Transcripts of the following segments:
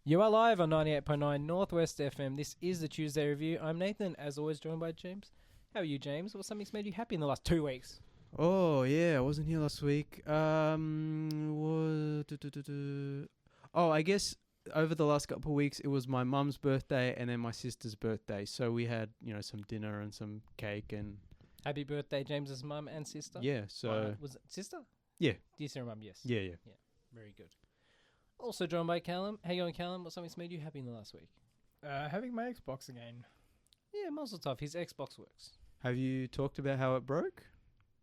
You are live on 98.9 Northwest FM. This is the Tuesday Review. I'm Nathan, as always, joined by James. How are you, James? What's something's made you happy in the last 2 weeks? Oh, yeah, I wasn't here last week. I guess over the last couple of weeks, it was my mum's birthday and then my sister's birthday. So we had, some dinner and some cake and... Happy birthday, James's mum and sister. Yeah, so... was it sister? Yeah. Do you say her mum? Yes. Yeah. Very good. Also joined by Callum. How you going, Callum? What's something's made you happy in the last week? Having my Xbox again. Yeah, Mazel Tov. His Xbox works. Have you talked about how it broke?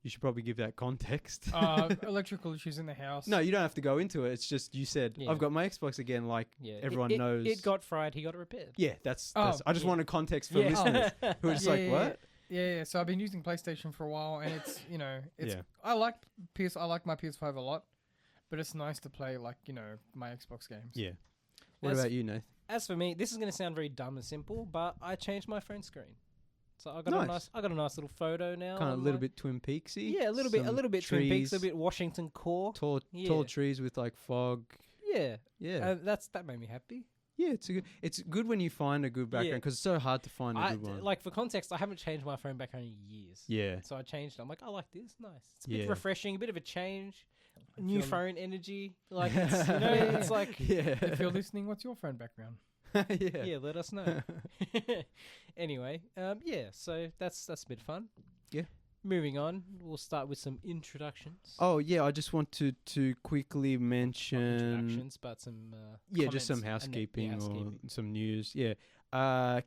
You should probably give that context. Electrical issues in the house. No, you don't have to go into it. It's just you said, I've got my Xbox again, everyone knows. It got fried. He got it repaired. Yeah, that's I just wanted context for listeners who are just what? Yeah. So I've been using PlayStation for a while, and it's I like my PS5 a lot, but it's nice to play my Xbox games. Yeah. What about you, Nath? As for me, this is going to sound very dumb and simple, but I changed my phone screen. So I got a nice little photo now. Kind of a little bit Twin Peaksy. Yeah, a little bit Twin Peaks, a little bit Washington core. Tall trees with fog. Yeah. Yeah. That made me happy. Yeah, it's good when you find a good background because it's so hard to find a good one. Like for context, I haven't changed my phone background in years. Yeah. So I changed it. I'm like, I like this. Nice. It's a bit refreshing, a bit of a change. New phone energy. Like it's, it's like if you're listening, what's your phone background? Yeah, let us know. Anyway, so that's a bit of fun. Yeah. Moving on, we'll start with some introductions. Oh yeah, I just want to quickly mention Not introductions, but some just some housekeeping or some news. Yeah,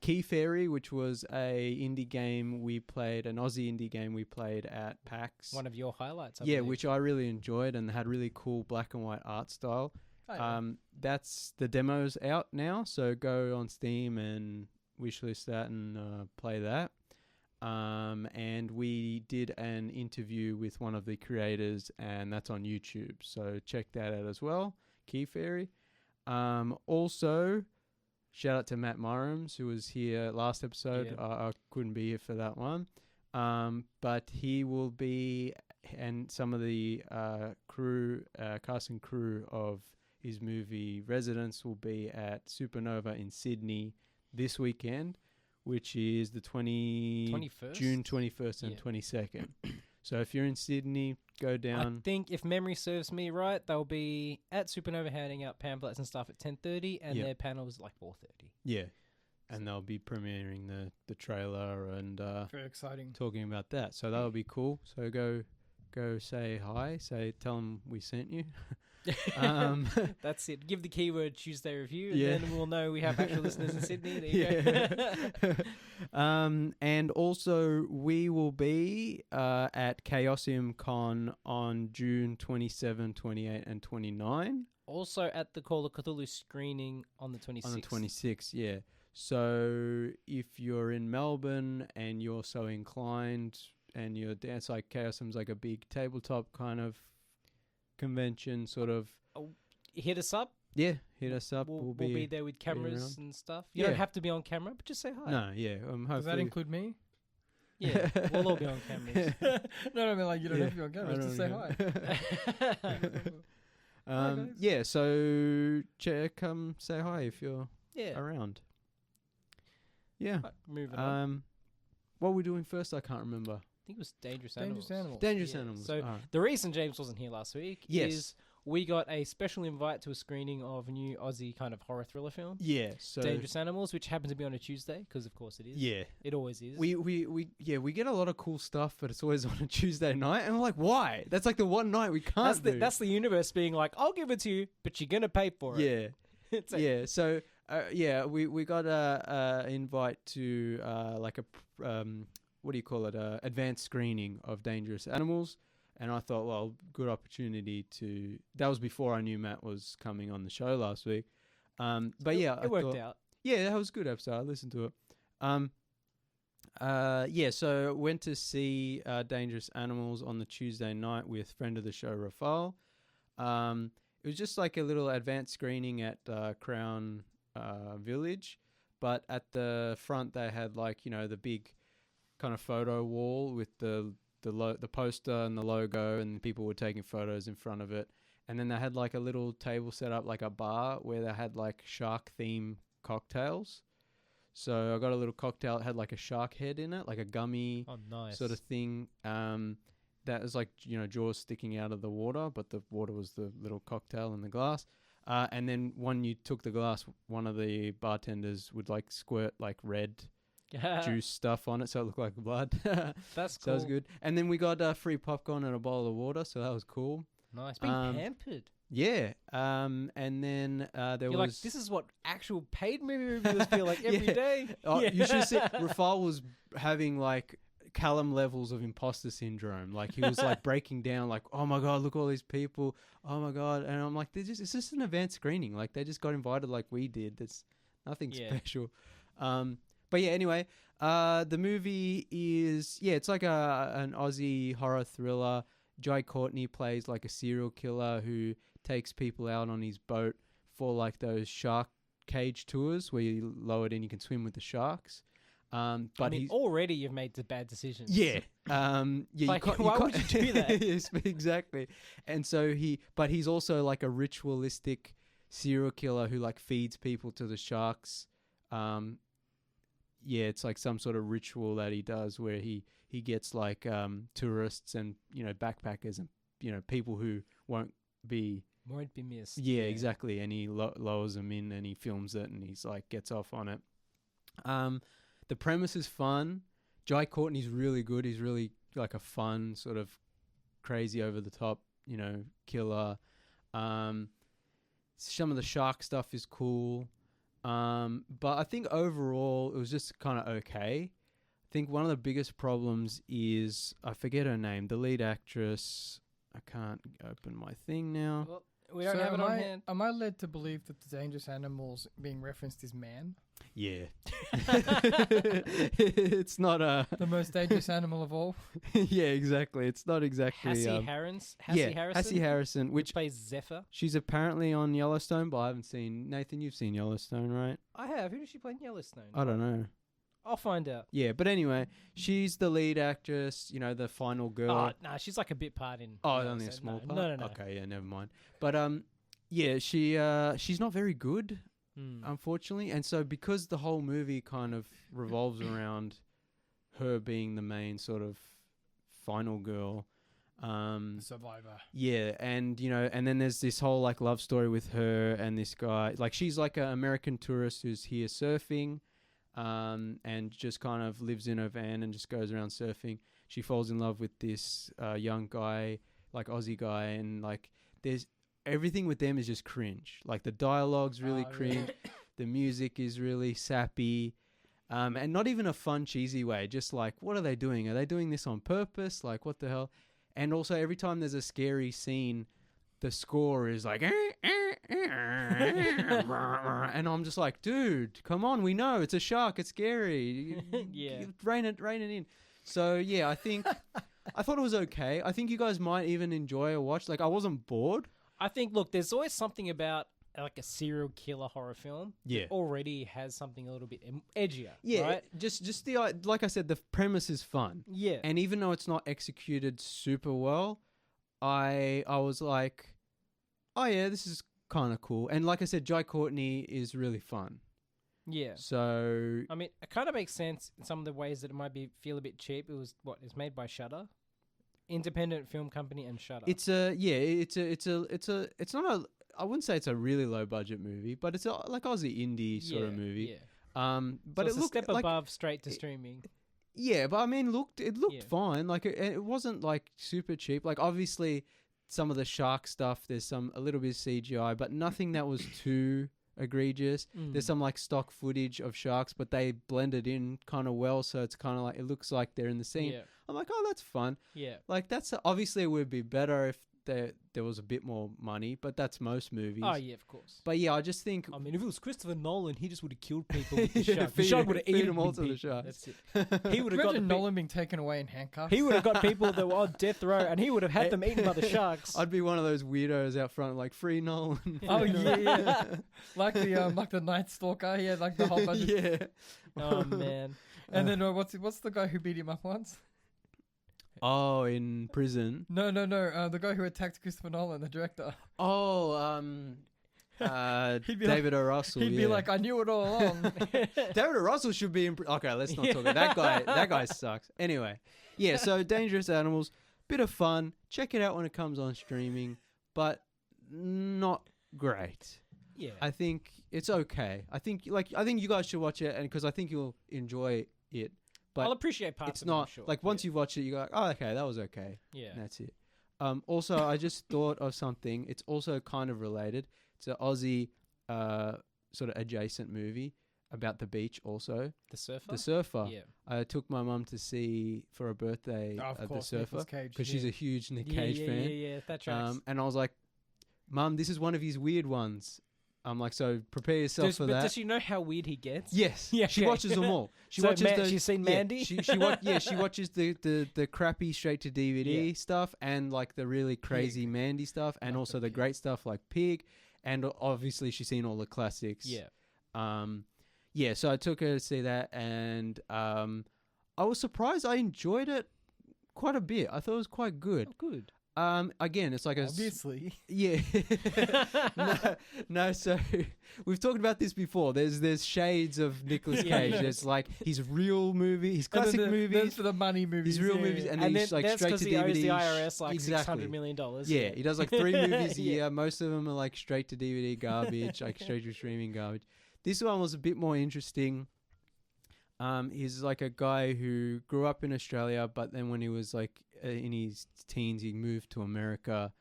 Key Fairy, which was a indie game we played, an Aussie indie game we played at PAX. One of your highlights, I believe. Which I really enjoyed and had really cool black and white art style. Oh, yeah. That's the demo's out now, so go on Steam and wishlist that and play that. And we did an interview with one of the creators, and that's on YouTube. So check that out as well, Key Fairy. Also, shout out to Matt Murrams, who was here last episode. Yeah. I couldn't be here for that one. But he will be, and some of the cast and crew of his movie Residence will be at Supernova in Sydney this weekend, which is the 21st? June 21st and 22nd. So if you're in Sydney, go down. I think if memory serves me right, they'll be at Supernova handing out pamphlets and stuff at 10:30, and their panel is like 4:30. Yeah. And they'll be premiering the trailer and very exciting, talking about that. So that'll be cool. So go say hi. Tell them we sent you. That's it. Give the keyword Tuesday Review, and then we'll know we have actual listeners in Sydney. There you go. And also, we will be at Chaosium Con on June 27, 28, and 29. Also at the Call of Cthulhu screening on the 26th. On the 26th, yeah. So if you're in Melbourne and you're so inclined, and it's like Chaosium's like a big tabletop kind of convention sort of. Hit us up. Yeah, hit us up. We'll be there with cameras and stuff. You don't have to be on camera, but just say hi. No, yeah. Does that include me? Yeah, we'll all be on cameras. No, I mean you don't have to be on camera. Just say hi. So come say hi if you're around. Yeah. Right, moving on. What were we doing first? I can't remember. I think it was Dangerous Animals. Dangerous Animals. So the reason James wasn't here last week is we got a special invite to a screening of a new Aussie kind of horror thriller film. Yeah. So Dangerous Animals, which happens to be on a Tuesday, because of course it is. Yeah. It always is. We get a lot of cool stuff, but it's always on a Tuesday night, and we're like, why? That's like the one night we can't do. That's the universe being like, I'll give it to you, but you're gonna pay for it. Yeah. So we got a invite to like a what do you call it? Advanced screening of Dangerous Animals. And I thought, well, good opportunity to... That was before I knew Matt was coming on the show last week. But it worked out. Yeah, that was a good episode. I listened to it. So went to see Dangerous Animals on the Tuesday night with friend of the show, Rafal. It was just like a little advanced screening at Crown Village. But at the front, they had the big kind of photo wall with the poster and the logo, and people were taking photos in front of it. And then they had like a little table set up, like a bar where they had like shark theme cocktails. So I got a little cocktail. It had like a shark head in it, like a gummy sort of thing. That was like, jaws sticking out of the water, but the water was the little cocktail in the glass. And then when you took the glass, one of the bartenders would like squirt like red juice stuff on it, so it looked like blood. That's cool. That was good. And then we got free popcorn and a bowl of water, so that was cool. Nice. Being pampered. Yeah. And then there You're was... like, this is what actual paid movie reviewers feel like every day. Oh, you should see... Rafal was having like Callum levels of imposter syndrome. Like he was like breaking down like, oh my God, look all these people. Oh my God. And I'm like, it's just an advanced screening. Like they just got invited like we did. That's nothing special. But yeah, anyway, the movie is, it's like an Aussie horror thriller. Jai Courtney plays like a serial killer who takes people out on his boat for like those shark cage tours where you lower it and you can swim with the sharks. But already you've made the bad decisions. Yeah. Like, why would you do that? Yes, exactly. And so he's also like a ritualistic serial killer who like feeds people to the sharks. It's like some sort of ritual that he does where he gets like tourists and backpackers and people who won't be missed. Yeah, exactly. And he lowers them in and he films it and he's like gets off on it. The premise is fun. Jai Courtney's really good. He's really like a fun sort of crazy over the top killer. Some of the shark stuff is cool. But I think overall it was just kind of okay. I think one of the biggest problems is, I forget her name, the lead actress. I can't open my thing now. Well, we don't have it on hand. Am I led to believe that the dangerous animals being referenced is man? Yeah. It's not the most dangerous animal of all. Yeah, exactly. It's not exactly Hassie Harrison, which plays Zephyr. She's apparently on Yellowstone, but I haven't seen. Nathan, you've seen Yellowstone, right? I have. Who does she play in Yellowstone? I don't know. I'll find out. Yeah, but anyway, she's the lead actress, the final girl. Oh, nah, she's like a bit part in. Oh, only a small part? No. Okay, yeah, never mind. But she's not very good. Unfortunately, and so because the whole movie kind of revolves around her being the main sort of final girl, survivor. Yeah, and and then there's this whole like love story with her and this guy. Like she's like an American tourist who's here surfing, and just kind of lives in her van and just goes around surfing. She falls in love with this young guy, like Aussie guy, and like there's. Everything with them is just cringe. Like the dialogue's really cringe. The music is really sappy. And not even a fun, cheesy way. Just like, what are they doing? Are they doing this on purpose? Like, what the hell? And also, every time there's a scary scene, the score is like, and I'm just like, dude, come on. We know it's a shark. It's scary. Yeah. Rein it in. So, yeah, I thought it was okay. I think you guys might even enjoy a watch. Like, I wasn't bored. I think, look, there's always something about like a serial killer horror film that already has something a little bit edgier. Yeah, right? just the like I said, the premise is fun. Yeah, and even though it's not executed super well, I was like, oh yeah, this is kind of cool. And like I said, Jai Courtney is really fun. Yeah. So I mean, it kind of makes sense in some of the ways that it might feel a bit cheap. It's made by Shudder. Independent film company and Shudder. It's not a, I wouldn't say it's a really low budget movie, but it's a like Aussie indie sort of movie. Yeah. But so it's a step above straight to streaming. Yeah, but I mean, it looked fine. Like it wasn't like super cheap. Like obviously some of the shark stuff, there's a little bit of CGI, but nothing that was too egregious. There's some like stock footage of sharks, but they blended in kind of well, so it's kind of like it looks like they're in the scene. Yeah. I'm like, oh, that's fun. Yeah. Like that's obviously it would be better if there was a bit more money, but that's most movies. Oh yeah, of course. But yeah, I just think. I mean, if it was Christopher Nolan, he just would have killed people with the shark. The shark would have eaten them all to the shark. That's it. He would have got Nolan being taken away in handcuffs. He would have got people that were on death row, and he would have had them eaten by the sharks. I'd be one of those weirdos out front, like free Nolan. Oh yeah. like the Night Stalker. Yeah, like the whole bunch. Yeah. Oh man. And then what's the guy who beat him up once? Oh, in prison. No. The guy who attacked Christopher Nolan, the director. Oh, He'd be David O. Russell. He'd be like, I knew it all along. David O. Russell should be in. Okay, let's not talk about that guy sucks. Anyway, yeah. So Dangerous Animals, bit of fun. Check it out when it comes on streaming, but not great. Yeah. I think it's okay. I think you guys should watch it, and because I think you'll enjoy it. But I'll appreciate parts it's of it, I'm not sure. once you've watched it, you go, oh, okay, that was okay. Yeah. And that's it. Also, I just thought of something. It's also kind of related. It's an Aussie sort of adjacent movie about the beach also. The Surfer? The Surfer. Yeah. I took my mum to see for a birthday Of course, The Surfer Nicolas Cage, because she's a huge Nick Cage fan. Yeah, that tracks. And I was like, Mum, this is one of his weird ones. I'm like, so prepare yourself for but that. does she know how weird he gets? Yes. Yeah, She okay. watches them all. She So watches she's seen Mandy? She watches the crappy straight to DVD Yeah. stuff and like the really crazy Mandy stuff and Like also the the great stuff like Pig, and obviously she's seen all the classics. Yeah. So I took her to see that, and I was surprised. I enjoyed it quite a bit. I thought it was quite good. Oh, good. Again, it's like Obviously. yeah. no. So we've talked about this before. There's shades of Nicolas Cage. There's like his real movie, his classic movies, for the money movies. his real movies, and And he's then like that's straight to he owes DVD. the IRS like Exactly. $600 million. Yeah, he does like 3 movies a Yeah. year. Most of them are like straight to DVD garbage, like straight to streaming garbage. This one was a bit more interesting. He's like a guy who grew up in Australia, but then when he was like in his teens, he moved to America,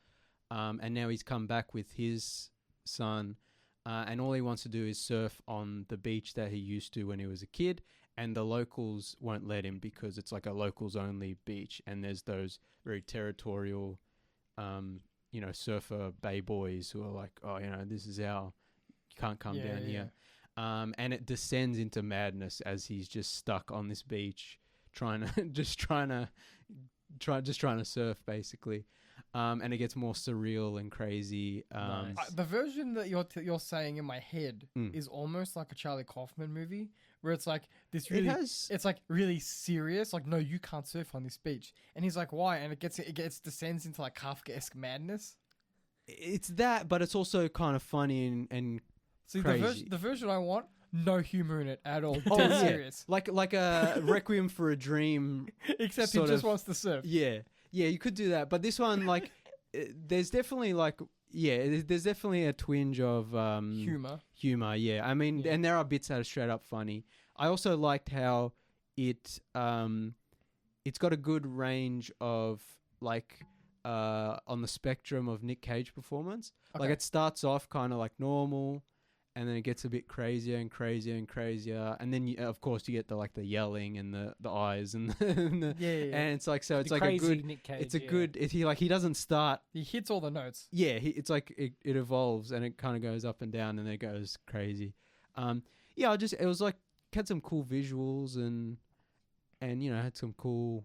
and now he's come back with his son, and all he wants to do is surf on the beach that he used to when he was a kid, and the locals won't let him because it's like a locals only beach, and there's those very territorial, surfer bay boys who are like, oh, this is you can't come down here. And it descends into madness as he's just stuck on this beach, trying to surf basically, and it gets more surreal and crazy. Nice. The version that you're saying in my head is almost like a Charlie Kaufman movie, where it's like this really, it's like really serious. Like, no, you can't surf on this beach, and he's like, why? And it descends into like Kafkaesque madness. It's that, but it's also kind of funny and See, crazy. the version I want, no humor in it at all. Oh, Dead yeah. serious. like a Requiem for a Dream. Except he sort just of- wants to surf. Yeah, you could do that, but this one, like, there's definitely there's definitely a twinge of Humor. Yeah, I mean, and there are bits that are straight up funny. I also liked how it's got a good range of like on the spectrum of Nick Cage performance. Okay. Like it starts off kind of like normal, and then it gets a bit crazier and crazier and crazier, and then of course you get the yelling and the eyes and and it's like so it's The like a crazy good Nick Cage, it's a good he doesn't start. He hits all the notes. Yeah, it's like it evolves and it kind of goes up and down and then it goes crazy. It was like had some cool visuals and had some cool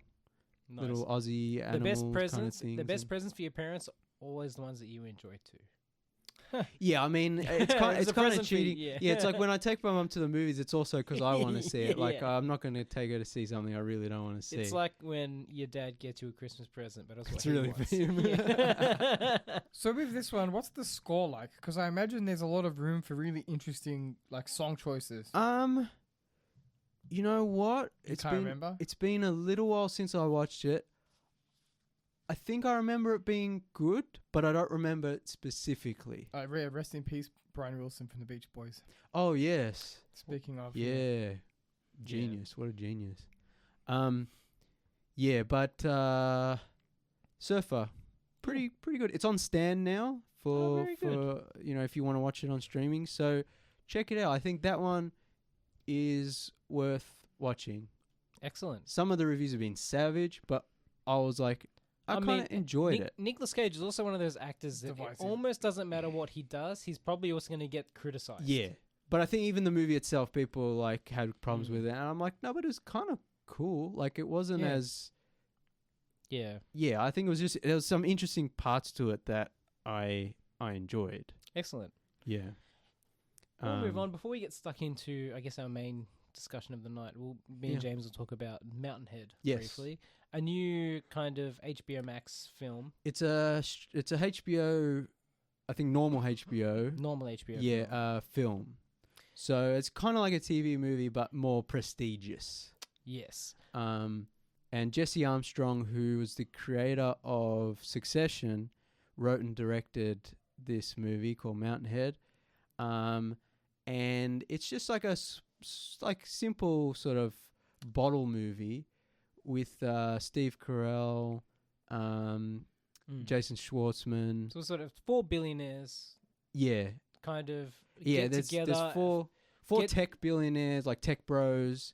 Nice. little Aussie animals The best kind of presents, things. the best presents for your parents, always the ones that you enjoy too. Yeah, I mean, it's It's a kind of present for cheating. you, yeah. Yeah, it's like when I take my mum to the movies, it's also because I want to see it. Like, Yeah. I'm not going to take her to see something I really don't want to see. It's like when your dad gets you a Christmas present, but that's what It's he really wants. for him. Yeah. So with this one, what's the score like? Because I imagine there's a lot of room for really interesting like song choices. You know what? You can't remember? It's been a little while since I watched it. I think I remember it being good, but I don't remember it specifically. Rest in peace, Brian Wilson from the Beach Boys. Oh yes, Speaking of, yeah, genius! What a genius. But Surfer, pretty good. It's on Stan now for very good. if you want to watch it on streaming. So check it out. I think that one is worth watching. Excellent. Some of the reviews have been savage, but I was like, I kind of enjoyed it. Nicolas Cage is also one of those actors that it Divisive. almost doesn't matter what he does. He's probably also going to get criticized. Yeah, but I think even the movie itself, people like had problems with it, and I'm like, no, but it was kind of cool. Like it wasn't as. Yeah. Yeah, I think it was just there was some interesting parts to it that I enjoyed. Excellent. Yeah. We'll move on before we get stuck into, I guess, our main discussion of the night, me and James will talk about Mountainhead Yes. briefly. A new kind of HBO Max film. It's a HBO, I think normal HBO. Normal HBO. Yeah, film. So it's kind of like a TV movie, but more prestigious. Yes. And Jesse Armstrong, who was the creator of Succession, wrote and directed this movie called Mountainhead. And it's just like a simple sort of bottle movie with Steve Carell, Jason Schwartzman. So sort of 4 billionaires. Yeah. Kind of Yeah, get together. There's four tech billionaires, like tech bros.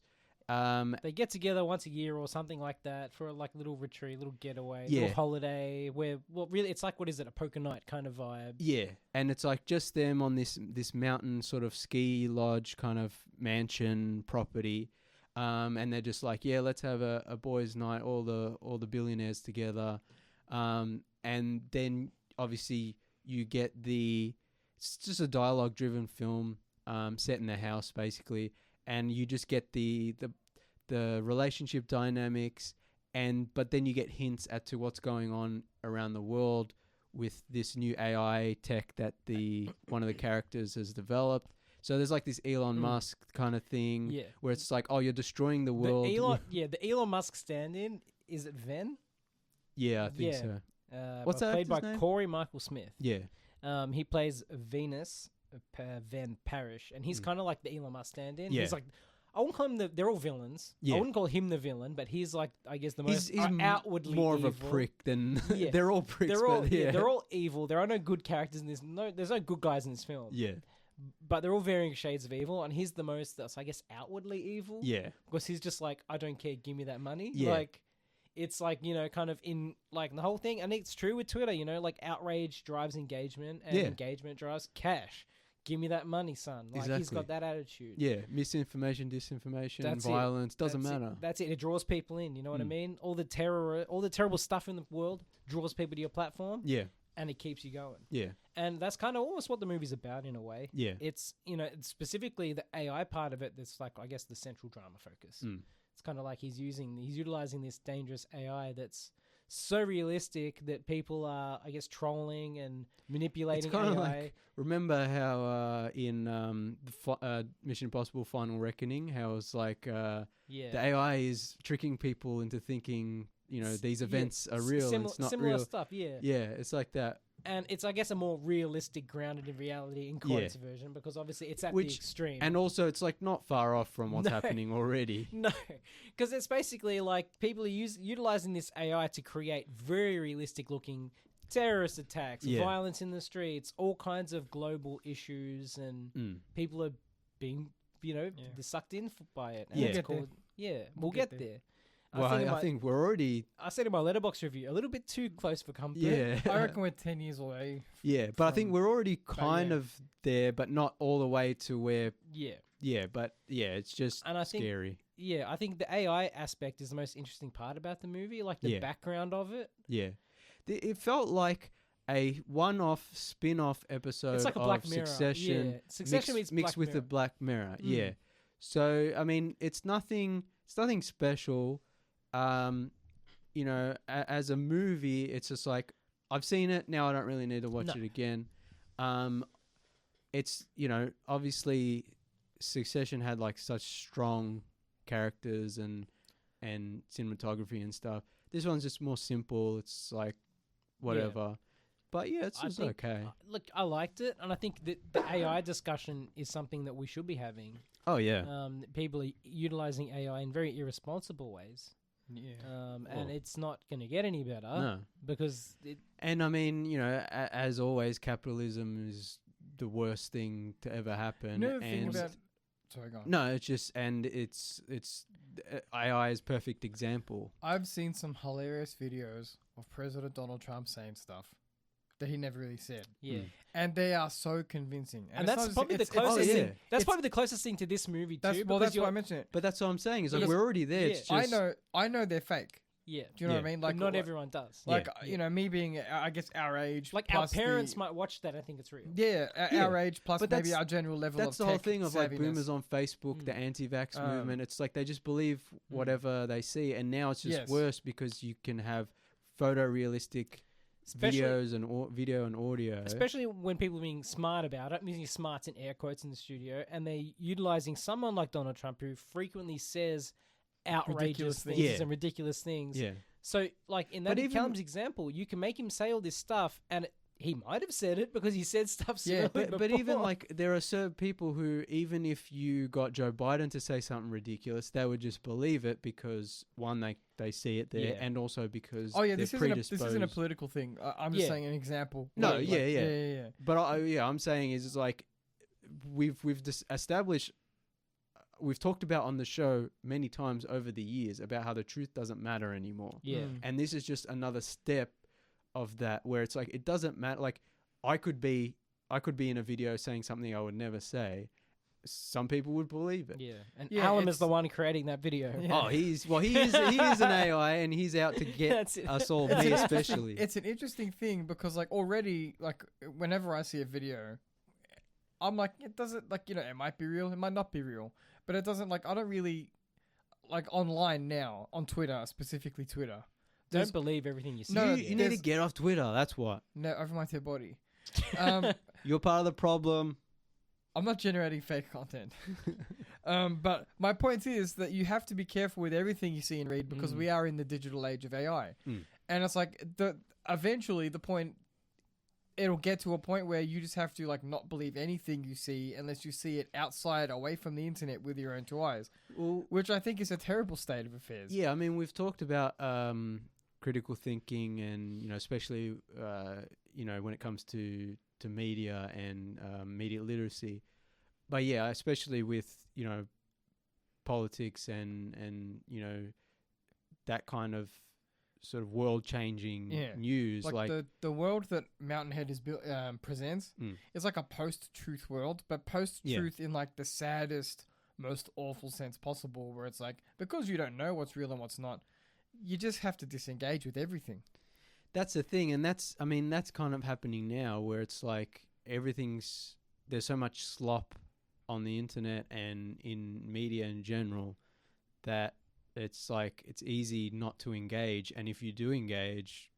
They get together once a year or something like that for like a little retreat, little getaway, little holiday where, well, really, it's like, what is it, a poker night kind of vibe. Yeah, and it's like just them on this mountain sort of ski lodge kind of mansion property. And they're just like, yeah, let's have a boys' night, all the billionaires together. And then obviously you get it's just a dialogue-driven film set in a house basically, and you just get the relationship dynamics, but then you get hints as to what's going on around the world with this new AI tech that one of the characters has developed. So there's like this Elon Musk kind of thing where it's like, oh, you're destroying the world. The Elon Musk stand-in, is it Ven? Yeah, I think so. What's that? Played by name? Corey Michael Smith. Yeah. He plays Venus, Van Parrish, and he's kind of like the Elon Musk stand-in. Yeah. He's like, I won't call him they're all villains. Yeah. I wouldn't call him the villain, but he's like, I guess, the most outwardly more evil. of a prick than they're all pricks. They're all evil. There are no good characters in this. There's no good guys in this film. Yeah. But they're all varying shades of evil, and he's the most, I guess, outwardly evil. Yeah. Because he's just like, I don't care, give me that money. Yeah. Like, it's like, kind of in, like, the whole thing, and it's true with Twitter, like, outrage drives engagement, and engagement drives cash. Give me that money, son. Like, he's got that attitude. Yeah. Misinformation, disinformation, violence, doesn't matter. That's it. It draws people in, you know what I mean? All the terrible stuff in the world draws people to your platform. Yeah. And it keeps you going. Yeah. And that's kind of almost what the movie's about in a way. Yeah. It's, it's specifically the AI part of it that's like, I guess, the central drama focus. It's kind of like he's utilizing this dangerous AI that's so realistic that people are, I guess, trolling and manipulating it's kind AI. Of like, remember how in the Mission Impossible Final Reckoning, how it's like the AI is tricking people into thinking, these events are real. It's not similar real stuff, yeah. Yeah, it's like that. And it's, I guess, a more realistic, grounded in reality in quotes version, because obviously it's at the extreme. And also it's like not far off from what's happening already. No, because it's basically like people are utilizing this AI to create very realistic looking terrorist attacks, violence in the streets, all kinds of global issues, and people are being, sucked in by it. And we'll get there. Well, I think we're already... I said in my Letterboxd review, a little bit too close for comfort. Yeah. I reckon we're 10 years away. Yeah, but I think we're already kind of there, but not all the way to where... Yeah. Yeah, but it's just scary. I think the AI aspect is the most interesting part about the movie, like the background of it. Yeah. It felt like a one-off, spin-off episode it's like a Black of Mirror. Succession. Yeah. Succession mixed with the Black Mirror. Yeah. So, I mean, it's nothing special. As a movie, it's just like, I've seen it, now I don't really need to watch it again. It's, obviously Succession had like such strong characters and cinematography and stuff. This one's just more simple. It's like, whatever. Yeah. But yeah, it's just okay. Look, I liked it, and I think that the AI discussion is something that we should be having. Oh, yeah. People are utilizing AI in very irresponsible ways. Yeah. And it's not going to get any better. No. Because... And I mean, as always, capitalism is the worst thing to ever happen. Sorry, go on. No, it's just... And it's AI is perfect example. I've seen some hilarious videos of President Donald Trump saying stuff that he never really said. Yeah. And they are so convincing. And that's probably the closest thing. That's probably the closest thing to this movie too. That's why I mentioned it. But that's what I'm saying. Is like we're already there. Yeah. It's just I know they're fake. Yeah. Do you know what I mean? Like, not everyone does. Like, you know, me being, I guess, our age. Like, our parents might watch that and think it's real. Yeah, our age plus maybe our general level of That's the whole thing of, like, boomers on Facebook, the anti-vax movement. It's like they just believe whatever they see. And now it's just worse because you can have photorealistic videos and video and audio. Especially when people are being smart about it. I'm using smarts in air quotes in the studio. And they're utilizing someone like Donald Trump who frequently says outrageous things and ridiculous things. Yeah. So, like, in that Callum's example, you can make him say all this stuff, and he might have said it because he said stuff similar before. But even, like, there are certain people who, even if you got Joe Biden to say something ridiculous, they would just believe it because, one, they see it there, and also because this isn't a political thing. I'm just saying an example. No, yeah. But, I'm saying is like, we've established... We've talked about on the show many times over the years about how the truth doesn't matter anymore. Yeah. And this is just another step of that where it's like, it doesn't matter. Like, I could be in a video saying something I would never say. Some people would believe it. Yeah. And Callum is the one creating that video. Yeah. Oh, he is an AI and he's out to get us all, me especially. It's an interesting thing because, like, already, like, whenever I see a video, I'm like, it doesn't, like, you know, it might be real, it might not be real. But it doesn't, like, I don't really, like, online now, on Twitter, specifically Twitter. Don't believe everything you see. No, you need to get off Twitter, that's what. No, over my dead body. You're part of the problem. I'm not generating fake content. But my point is that you have to be careful with everything you see and read because we are in the digital age of AI. And it's like, eventually the point... It'll get to a point where you just have to, like, not believe anything you see unless you see it outside, away from the internet with your own two eyes, which I think is a terrible state of affairs. Yeah, I mean, we've talked about critical thinking and, you know, especially, you know, when it comes to media and media literacy. But, yeah, especially with, you know, politics and you know, that kind of sort of world-changing news, like the world that Mountainhead is presents is like a post-truth world, but post-truth in like the saddest, most awful sense possible, where it's like, because you don't know what's real and what's not, you just have to disengage with everything. That's the thing, and that's kind of happening now, where it's like there's so much slop on the internet and in media in general that it's like it's easy not to engage, and if you do engage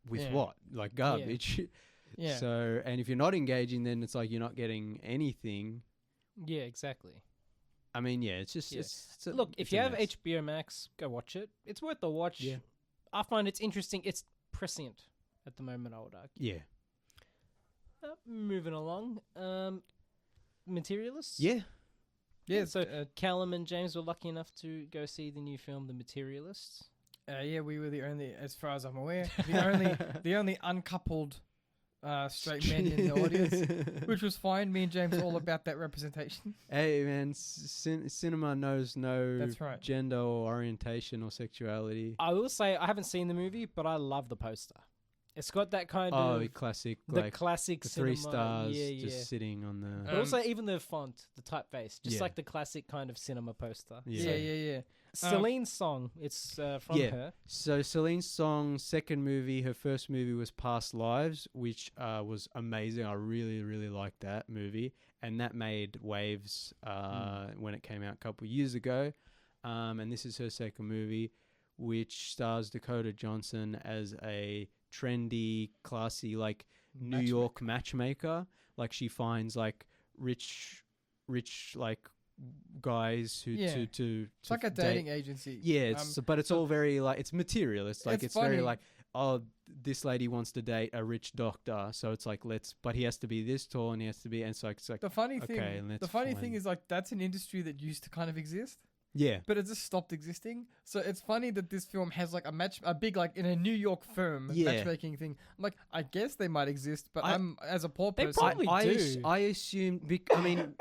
with what, like garbage, So, and if you're not engaging, then it's like you're not getting anything. Yeah, exactly. I mean, it's just look. If you have HBO Max, go watch it. It's worth the watch. Yeah, I find it's interesting. It's prescient at the moment, I would argue. Yeah. Moving along, Materialists. Yeah. Yeah, so Callum and James were lucky enough to go see the new film, The Materialists. Yeah, we were the only, as far as I'm aware, the only uncoupled straight men in the audience, which was fine. Me and James are all about that representation. Hey, man, cinema knows no gender or orientation or sexuality. I will say I haven't seen the movie, but I love the poster. It's got that kind of classic, the classic the cinema, 3 stars just sitting on the. But also even the font, the typeface, just like the classic kind of cinema poster. Yeah. Celine Song, it's from her. So Celine Song's second movie, her first movie was Past Lives, which was amazing. I really, really liked that movie, and that made waves when it came out a couple of years ago. And this is her second movie, which stars Dakota Johnson as a trendy, classy, like New York matchmaker. Like she finds like rich like guys who to it's like a dating agency. Yeah, but it's all very like it's materialist. Like it's very like, oh, this lady wants to date a rich doctor, so it's like but he has to be this tall and he has to be, and it's like the funny thing is like that's an industry that used to kind of exist. Yeah. But it just stopped existing. So it's funny that this film has like a big, like in a New York firm matchmaking thing. I'm like, I guess they might exist, but I'm, as a poor person. They probably do. I assume, I mean,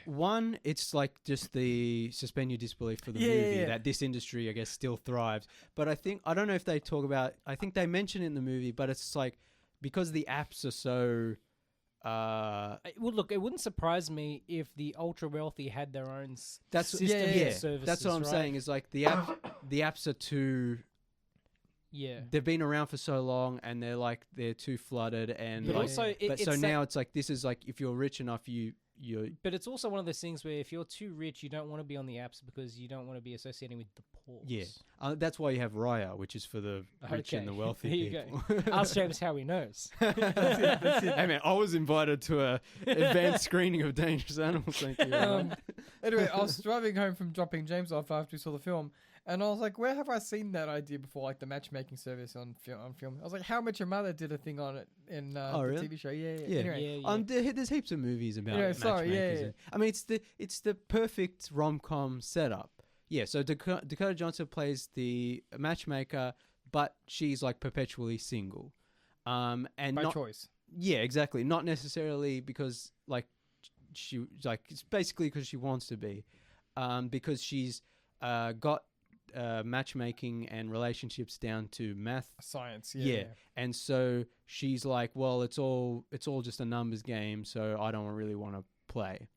one, it's like just the suspend your disbelief for the movie that this industry, I guess, still thrives. But I don't know if they talk about, I think they mention it in the movie, but it's like, because the apps are so... well, look, it wouldn't surprise me if the ultra wealthy had their own system services. That's what I'm saying. Is like the apps are too they've been around for so long and they're too flooded and but also now it's like this is like if you're rich enough you're but it's also one of those things where if you're too rich you don't want to be on the apps because you don't want to be associating with the poor. That's why you have Raya, which is for the rich and the wealthy people. Ask James how he knows. That's it. Hey man, I was invited to a advanced screening of Dangerous Animals. Thank you. Anyway, I was driving home from dropping James off after we saw the film, and I was like, where have I seen that idea before? Like the matchmaking service on film. I was like, How I Met Your Mother did a thing on it in the TV show. Yeah. Anyway, there's heaps of movies about matchmakers. I mean, it's the perfect rom-com setup. Yeah, so Dakota Johnson plays the matchmaker, but she's like perpetually single. And by choice. Yeah, exactly. Not necessarily because it's basically because she wants to be. Because she's got matchmaking and relationships down to math science. And so she's like, well, it's all just a numbers game, so I don't really want to play.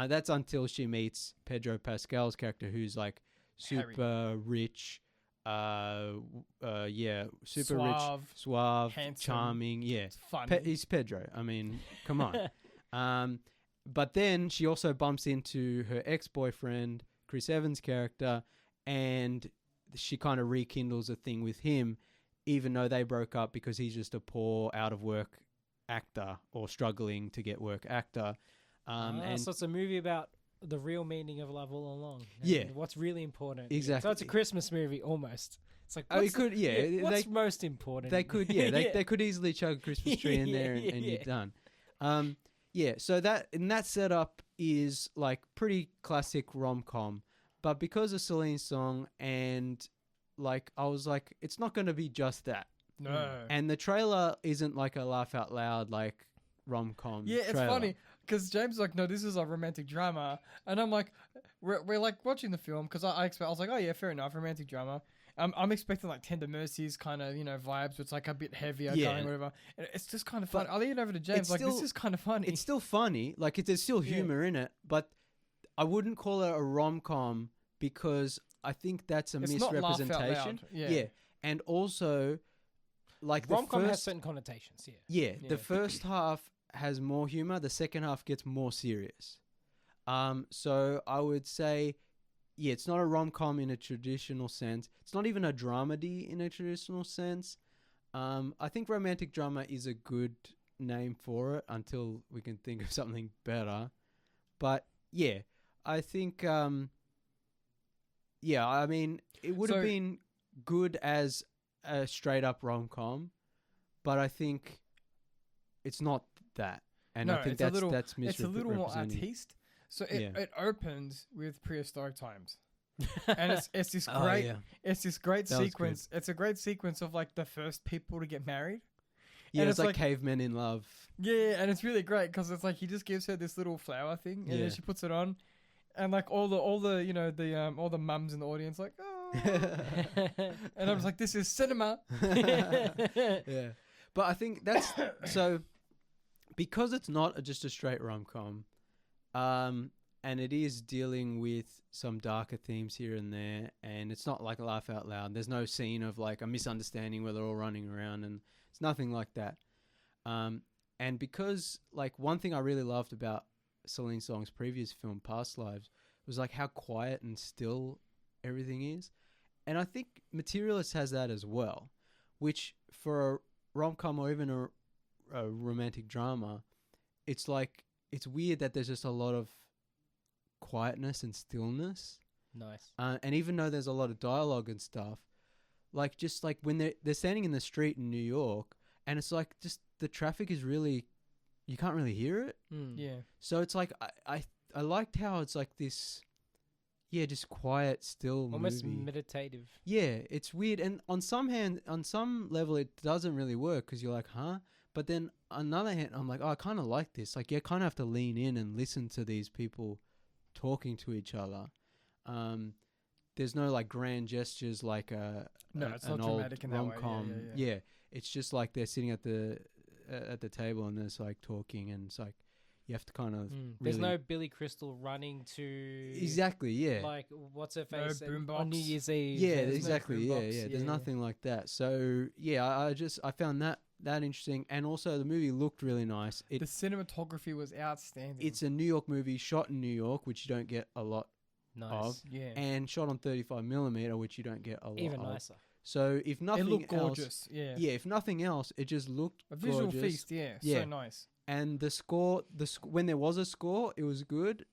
That's until she meets Pedro Pascal's character, who's like super rich, super rich, suave, handsome, charming. Yeah, funny. He's Pedro. I mean, come on. But then she also bumps into her ex-boyfriend, Chris Evans' character, and she kind of rekindles a thing with him, even though they broke up because he's just a poor, out-of-work actor or struggling to get work actor. So it's a movie about the real meaning of love all along. What's really important. Exactly. So it's a Christmas movie almost. It's like, what's most important? They could, they could easily chug a Christmas tree in there and you're done. So that setup is like pretty classic rom-com, but because of Celine Song and like, I was like, it's not going to be just that. No. And the trailer isn't like a laugh out loud, like rom-com. Yeah, it's funny. Because James is like, no, this is a romantic drama. And I'm like, we're like watching the film because I was like, oh yeah, fair enough, romantic drama. I'm expecting like Tender Mercies kind of, vibes. It's like a bit heavier, going, whatever. And it's just kind of fun. I'll lean it over to James. Like, this is kind of funny. It's still funny. Like, there's still humor in it. But I wouldn't call it a rom-com because I think that's a misrepresentation. Not laugh out loud. Yeah. And also, like, rom-com has certain connotations. Yeah. The first half has more humor, the second half gets more serious. So I would say, it's not a rom-com in a traditional sense. It's not even a dramedy in a traditional sense. I think romantic drama is a good name for it until we can think of something better. But I think, I mean, it would have been good as a straight-up rom-com, but I think it's not that, and I think that's misrepresenting. It's a little more artiste. So it opens with prehistoric times, and it's this great it's this great sequence. It's a great sequence of like the first people to get married. Yeah, and it's like cavemen in love. Yeah, and it's really great because it's like he just gives her this little flower thing, and then she puts it on, and like all the all the mums in the audience like, oh, and I was like, this is cinema. Yeah, but I think that's so. Because it's not just a straight rom-com, and it is dealing with some darker themes here and there, and it's not like a laugh out loud. There's no scene of like a misunderstanding where they're all running around, and it's nothing like that. And because like one thing I really loved about Celine Song's previous film, Past Lives, was like how quiet and still everything is. And I think Materialists has that as well, which for a rom-com or even a romantic drama, it's like it's weird that there's just a lot of quietness and stillness. Nice. And even though there's a lot of dialogue and stuff, like just like when they're standing in the street in New York, and it's like just the traffic is really, you can't really hear it. Yeah. So it's like I liked how it's like this, just quiet, still, almost movie. Meditative. Yeah, it's weird, and on some level, it doesn't really work because you're like, huh. But then on the other hand, I'm like, I kind of like this. Like, you kind of have to lean in and listen to these people talking to each other. There's no like grand gestures like it's an not old dramatic in that rom-com. way. Yeah. It's just like they're sitting at the table and there's like talking, and it's like, You have to kind of There's no Billy Crystal running to exactly, yeah. Like what's her face boombox on New Year's Eve? Yeah, exactly, yeah. There's nothing like that. So yeah, I found that interesting, and also the movie looked really nice. The cinematography was outstanding. It's a New York movie shot in New York, which you don't get a lot of, and shot on 35mm, which you don't get a lot even of. nicer. So if nothing it looked else, gorgeous, yeah. If nothing else, it just looked a visual gorgeous. feast, so nice. And the score, when there was a score, it was good,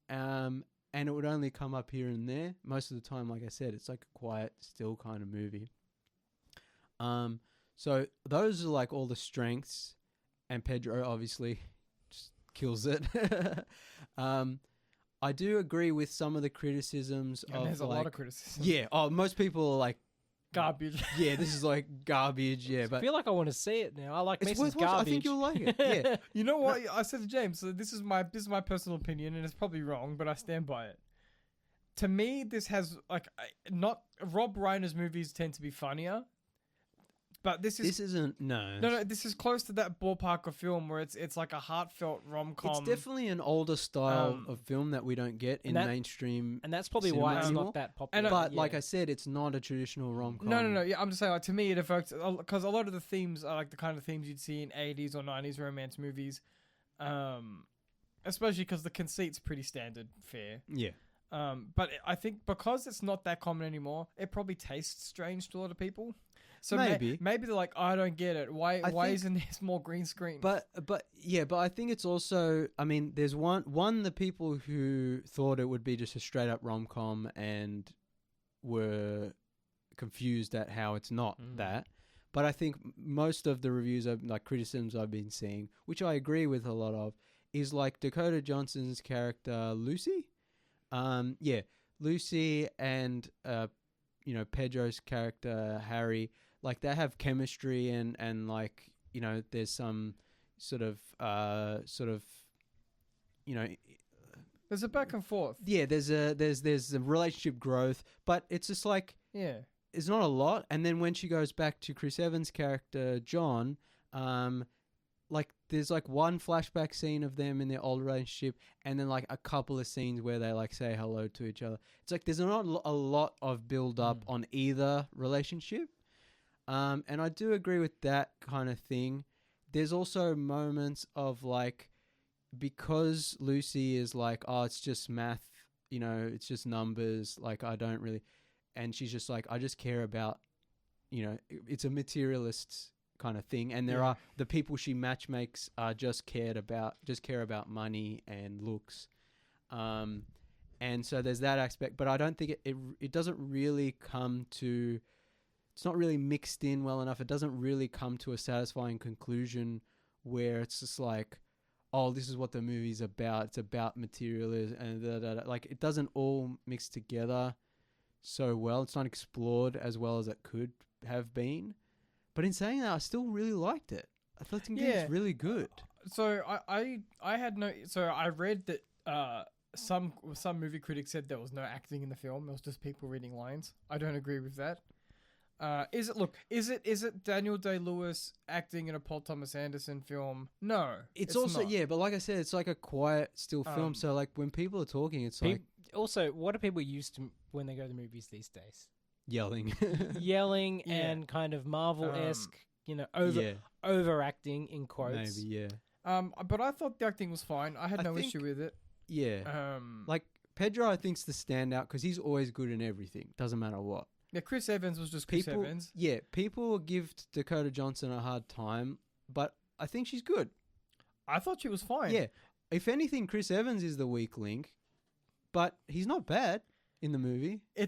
and it would only come up here and there. Most of the time, like I said, it's like a quiet, still kind of movie. So those are like all the strengths, and Pedro obviously just kills it. I do agree with some of the criticisms of there's like, a lot of criticism. Yeah, most people are like garbage. Yeah, this is like garbage. Yeah, but I feel like I want to see it now. I like it's Mason's worth watching. garbage. I think you'll like it. Yeah. You know what? I said to James, so this is my personal opinion, and it's probably wrong, but I stand by it. To me, this has like not Rob Reiner's movies tend to be funnier, but this isn't. No. This is close to that ballpark of film where it's like a heartfelt rom-com. It's definitely an older style of film that we don't get in mainstream, and that's probably why it's not that popular. But like I said, it's not a traditional rom-com. No. Yeah, I'm just saying. Like, to me, it evokes because a lot of the themes are like the kind of themes you'd see in 80s or 90s romance movies, especially because the conceit's pretty standard fare. Yeah. But I think because it's not that common anymore, it probably tastes strange to a lot of people. So maybe they're like, I don't get it. Why isn't there more green screen? But I think it's also, I mean, there's one the people who thought it would be just a straight up rom-com and were confused at how it's not that. But I think most of the reviews of like criticisms I've been seeing, which I agree with a lot of, is like Dakota Johnson's character Lucy. Lucy and Pedro's character Harry, like they have chemistry and like there's some sort of there's a back and forth. Yeah, there's a relationship growth, but it's just like it's not a lot. And then when she goes back to Chris Evans' character John, like there's like one flashback scene of them in their old relationship, and then like a couple of scenes where they like say hello to each other. It's like there's not a lot of build up on either relationship, and I do agree with that kind of thing. There's also moments of like, because Lucy is like, oh, it's just math, it's just numbers, like I don't really, and she's just like, I just care about, it's a materialist kind of thing, and there are the people she matchmakes are just care about money and looks, and so there's that aspect. But I don't think it doesn't really come to, it's not really mixed in well enough. It doesn't really come to a satisfying conclusion where it's just like, oh, this is what the movie's about. It's about materialism and like it doesn't all mix together so well. It's not explored as well as it could have been. But in saying that, I still really liked it. I thought it's really good. So I had no. So I read that some movie critics said there was no acting in the film. It was just people reading lines. I don't agree with that. Is it Daniel Day-Lewis acting in a Paul Thomas Anderson film? No, it's also not. But like I said, it's like a quiet, still film. So like when people are talking, it's like also what are people used to when they go to the movies these days? Yelling and kind of Marvel-esque, overacting in quotes. Maybe, yeah. But I thought the acting was fine. I had no issue with it. Yeah. Like Pedro, I think's the standout because he's always good in everything. Doesn't matter what. Yeah, Chris Evans was just Chris Evans. Yeah, people will give Dakota Johnson a hard time, but I think she's good. I thought she was fine. Yeah. If anything, Chris Evans is the weak link, but he's not bad in the movie. He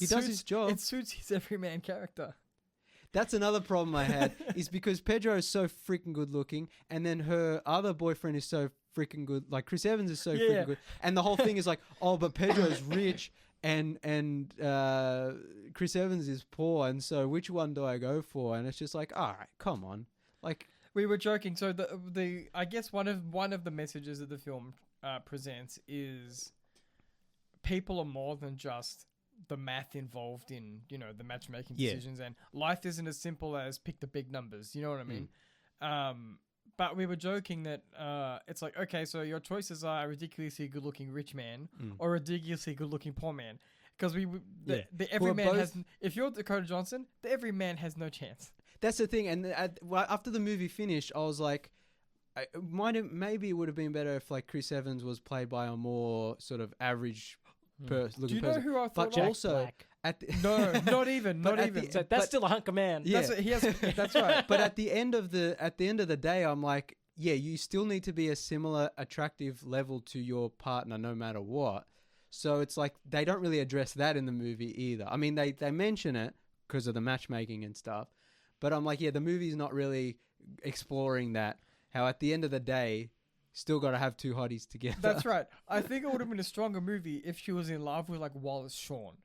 does his job. It suits his everyman character. That's another problem I had, is because Pedro is so freaking good looking, and then her other boyfriend is so freaking good. Like Chris Evans is so freaking good, and the whole thing is like, oh, but Pedro's rich, and Chris Evans is poor, and so which one do I go for? And it's just like, all right, come on, like we were joking. So the I guess one of the messages that the film presents is, people are more than just the math involved in, the matchmaking decisions, and life isn't as simple as pick the big numbers. You know what I mean? But we were joking that it's like, okay, so your choices are a ridiculously good-looking rich man or a ridiculously good-looking poor man. Because the everyman has... If you're Dakota Johnson, the everyman has no chance. That's the thing. And after the movie finished, I was like, maybe it would have been better if like Chris Evans was played by a more sort of average looking person. Do you know who I thought? But also... No, not even. So that's still a hunk of man. Yeah. That's right. But at the end of the day, I'm like, yeah, you still need to be a similar attractive level to your partner no matter what. So it's like they don't really address that in the movie either. I mean, they mention it because of the matchmaking and stuff. But I'm like, yeah, the movie's not really exploring that. How at the end of the day, still got to have two hotties together. That's right. I think it would have been a stronger movie if she was in love with like Wallace Shawn.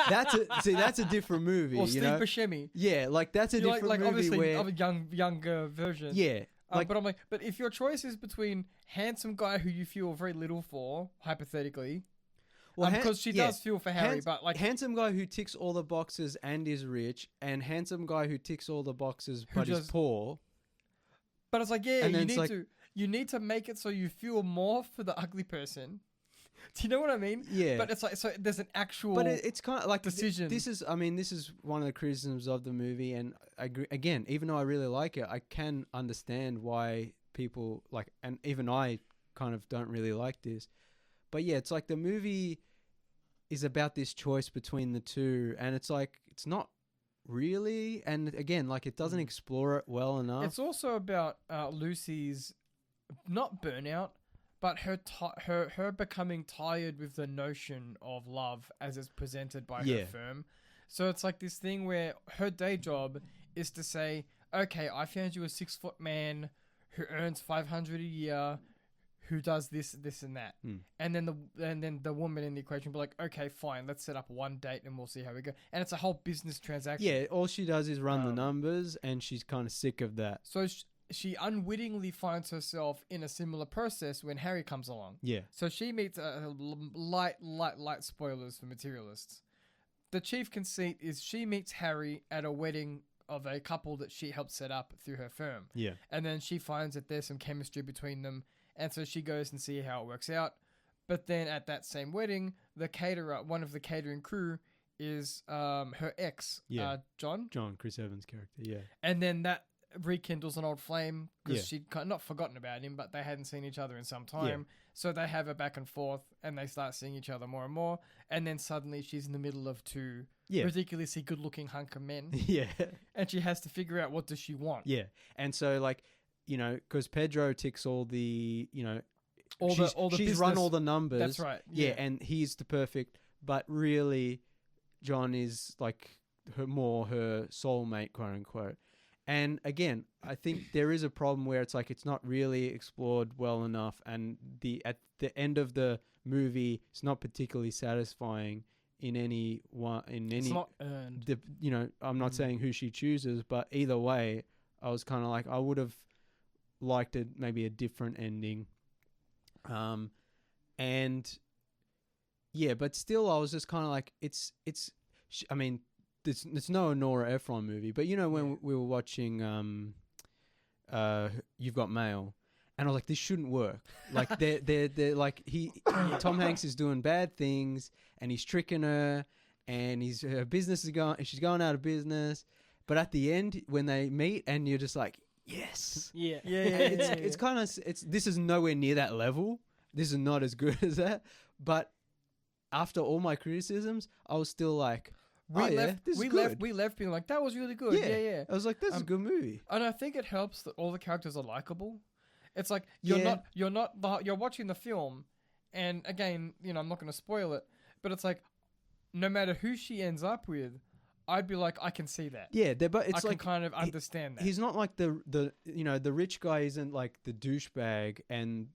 That's a different movie. Or Steve Buscemi. Yeah, like that's a different movie obviously where of a younger version. Yeah. But I'm like, but if your choice is between handsome guy who you feel very little for, hypothetically, because she does feel for Harry, but like handsome guy who ticks all the boxes and is rich, and handsome guy who ticks all the boxes but is poor. But it's like, yeah, you need to make it so you feel more for the ugly person. Do you know what I mean? Yeah. But it's like, so there's an actual... But it's kind of like... decision. This is one of the criticisms of the movie, and I agree, again, even though I really like it, I can understand why people, like, and even I kind of don't really like this. But yeah, it's like the movie is about this choice between the two, and it's like, it's not really, and again, like, it doesn't explore it well enough. It's also about Lucy's, not burnout, but her becoming tired with the notion of love as it's presented by her firm. So it's like this thing where her day job is to say, okay, I found you a 6-foot man who earns $500 a year, who does this and that. And then the woman in the equation will be like, okay, fine, let's set up one date and we'll see how we go. And it's a whole business transaction. Yeah, all she does is run the numbers, and she's kind of sick of that. So she unwittingly finds herself in a similar process when Harry comes along. Yeah. So she meets light spoilers for Materialists. The chief conceit is she meets Harry at a wedding of a couple that she helped set up through her firm. Yeah. And then she finds that there's some chemistry between them, and so she goes and see how it works out. But then at that same wedding, the caterer, one of the catering crew, is her ex, John, Chris Evans' character, yeah. And then that rekindles an old flame because she'd not forgotten about him, but they hadn't seen each other in some time. So they have a back and forth, and they start seeing each other more and more. And then suddenly she's in the middle of two ridiculously good-looking hunk of men. Yeah. And she has to figure out, what does she want? Yeah. And so, like, you know, because Pedro ticks all the, you know, she's run all the numbers. That's right. Yeah. And he's the perfect, but really John is like her soulmate, quote unquote. And again, I think there is a problem where it's like it's not really explored well enough, and at the end of the movie, it's not particularly satisfying in any one. It's not earned. I'm not saying who she chooses, but either way, I was kind of like, I would have liked it, maybe a different ending. And yeah, but still, I was just kind of like, it's. I mean. It's no Nora Ephron movie, but you know when we were watching You've Got Mail, and I was like, this shouldn't work. Like they're like Tom Hanks is doing bad things, and he's tricking her, and her business is she's going out of business. But at the end, when they meet, and you're just like, yes, yeah. It's kind of this is nowhere near that level. This is not as good as that. But after all my criticisms, I was still like. We left being like, that was really good. Yeah. I was like, this is a good movie. And I think it helps that all the characters are likable. It's like you're watching the film, and again, you know, I'm not going to spoil it, but it's like no matter who she ends up with, I'd be like, I can see that. Yeah, but it's I can kind of understand that. He's not like the rich guy isn't like the douchebag and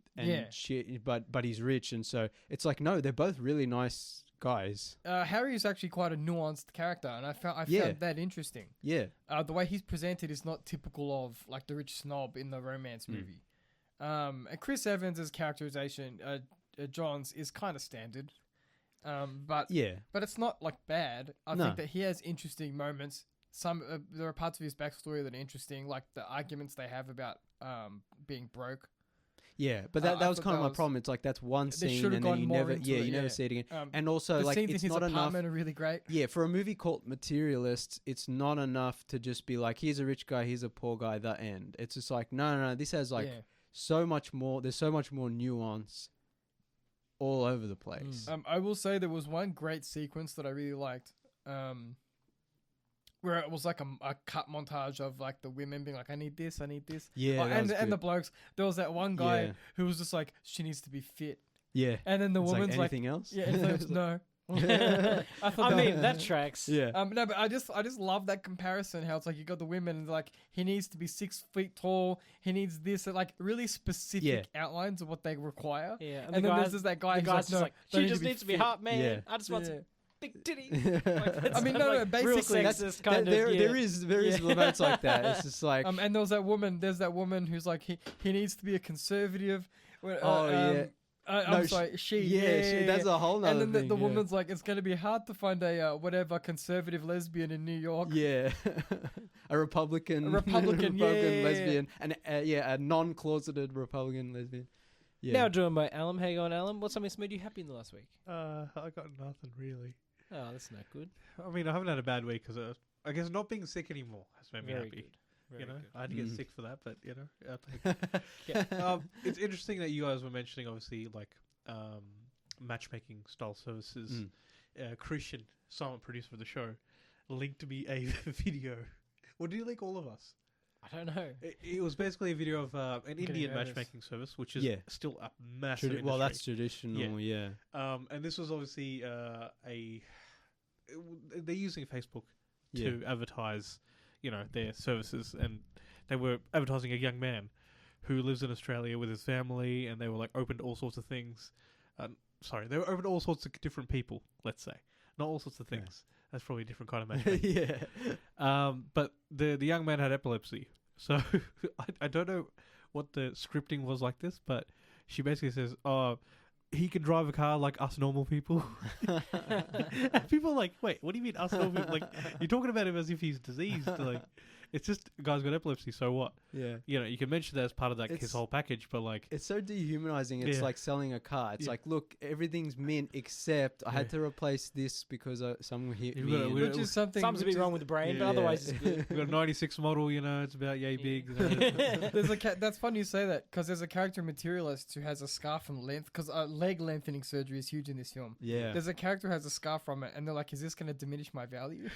shit, but he's rich, and so it's like, no, they're both really nice guys. Harry is actually quite a nuanced character, and I found that interesting. Yeah. The way he's presented is not typical of like the rich snob in the romance movie. And Chris Evans' characterization, John's, is kind of standard. But it's not like bad. I think that he has interesting moments there are parts of his backstory that are interesting, like the arguments they have about being broke. Yeah, but that was kind of my problem. It's like that's one scene, and then you never see it again. And also, the like, scenes it's in his not enough. apartment are really great. Yeah, for a movie called Materialists, it's not enough to just be like, here's a rich guy, here's a poor guy. The end. It's just like, no. This has like so much more. There's so much more nuance all over the place. I will say there was one great sequence that I really liked. Where it was like a cut montage of like the women being like, I need this. Yeah, and the blokes. There was that one guy who was just like, she needs to be fit. Yeah. And then the woman's like, anything else? Yeah, and like, no. I mean, that tracks. Yeah. No, but I just love that comparison. How it's like you got the women and like he needs to be 6 feet tall. He needs this, like really specific outlines of what they require. Yeah. And then there's that guy. The guy's just like, she just needs to be hot, man. Yeah. I just want some big titty. Like, I mean, no, basically sexist kind of. There is moments like that. It's just like, and there's that woman who's like he needs to be a conservative. I'm sorry, she. Yeah, that's a whole nother And then thing, the woman's like, it's going to be hard to find a whatever conservative lesbian in New York. Yeah, a Republican lesbian, and a non-closeted Republican lesbian. Yeah. Now joined by Alum. How you going, Alum? What's something made you happy in the last week? I got nothing really. Oh, that's not good. I mean, I haven't had a bad week because I guess not being sick anymore has made me happy. Very good. I had to get sick for that, but it's interesting that you guys were mentioning obviously like matchmaking style services. Christian, silent producer of the show, linked me a video. Or did he link all of us? I don't know. It was basically a video of an Indian matchmaking service, which is still a massive industry. Well, that's traditional, yeah. And this was obviously they're using Facebook to advertise, their services, and they were advertising a young man who lives in Australia with his family, and they were like open to all sorts of things. They were open to all sorts of different people. Let's say, not all sorts of things. That's probably a different kind of matchmaking. But the young man had epilepsy, so I don't know what the scripting was like this, but she basically says, "Oh, he can drive a car like us normal people." And people are like, "Wait, what do you mean us normal people? Like, you're talking about him as if he's diseased. Like, it's just a guy's got epilepsy, so what?" Yeah. You can mention that as part of his whole package, but like, it's so dehumanizing. It's like selling a car. It's like, look, everything's mint except I had to replace this because someone hit me. Which is something. Something's a bit wrong with the brain, but otherwise it's good. We've got a 96 model, it's about yay big. There's that's funny you say that, because there's a character in Materialist who has a scar from length, because leg lengthening surgery is huge in this film. Yeah. There's a character who has a scar from it, and they're like, is this going to diminish my value?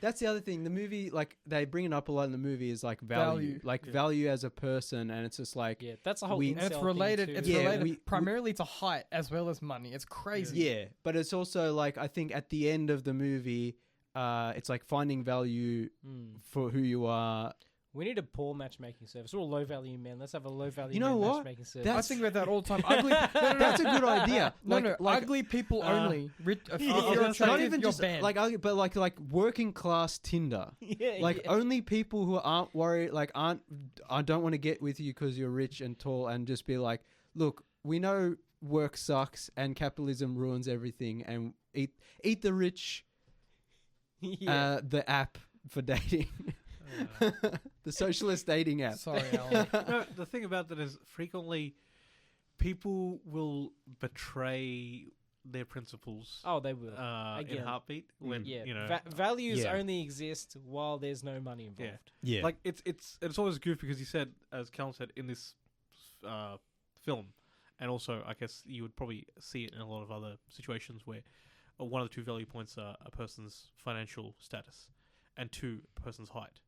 That's the other thing. The movie, like, they bring it up a lot in the movie, is like value. Like value as a person, and it's just like, that's a whole and it's related. It's related primarily to height as well as money. It's crazy. Yeah, but it's also like, I think at the end of the movie, it's like finding value for who you are. We need a poor matchmaking service. We're all low value men. Let's have a low value matchmaking service. I think about that all the time. Ugly. That's a good idea. Like, ugly people only. Not even just like ugly, but like working class Tinder. Only people who aren't worried, I don't want to get with you because you're rich and tall, and just be like, look, we know work sucks and capitalism ruins everything, and eat the rich. The app for dating. The socialist dating app. Sorry, Alan. No, the thing about that is frequently people will betray their principles. Oh, they will. In a heartbeat. When values only exist while there's no money involved. Yeah. Like it's always goofy because you said, as Callum said, in this film, and also I guess you would probably see it in a lot of other situations where one of the two value points are a person's financial status and two, a person's height.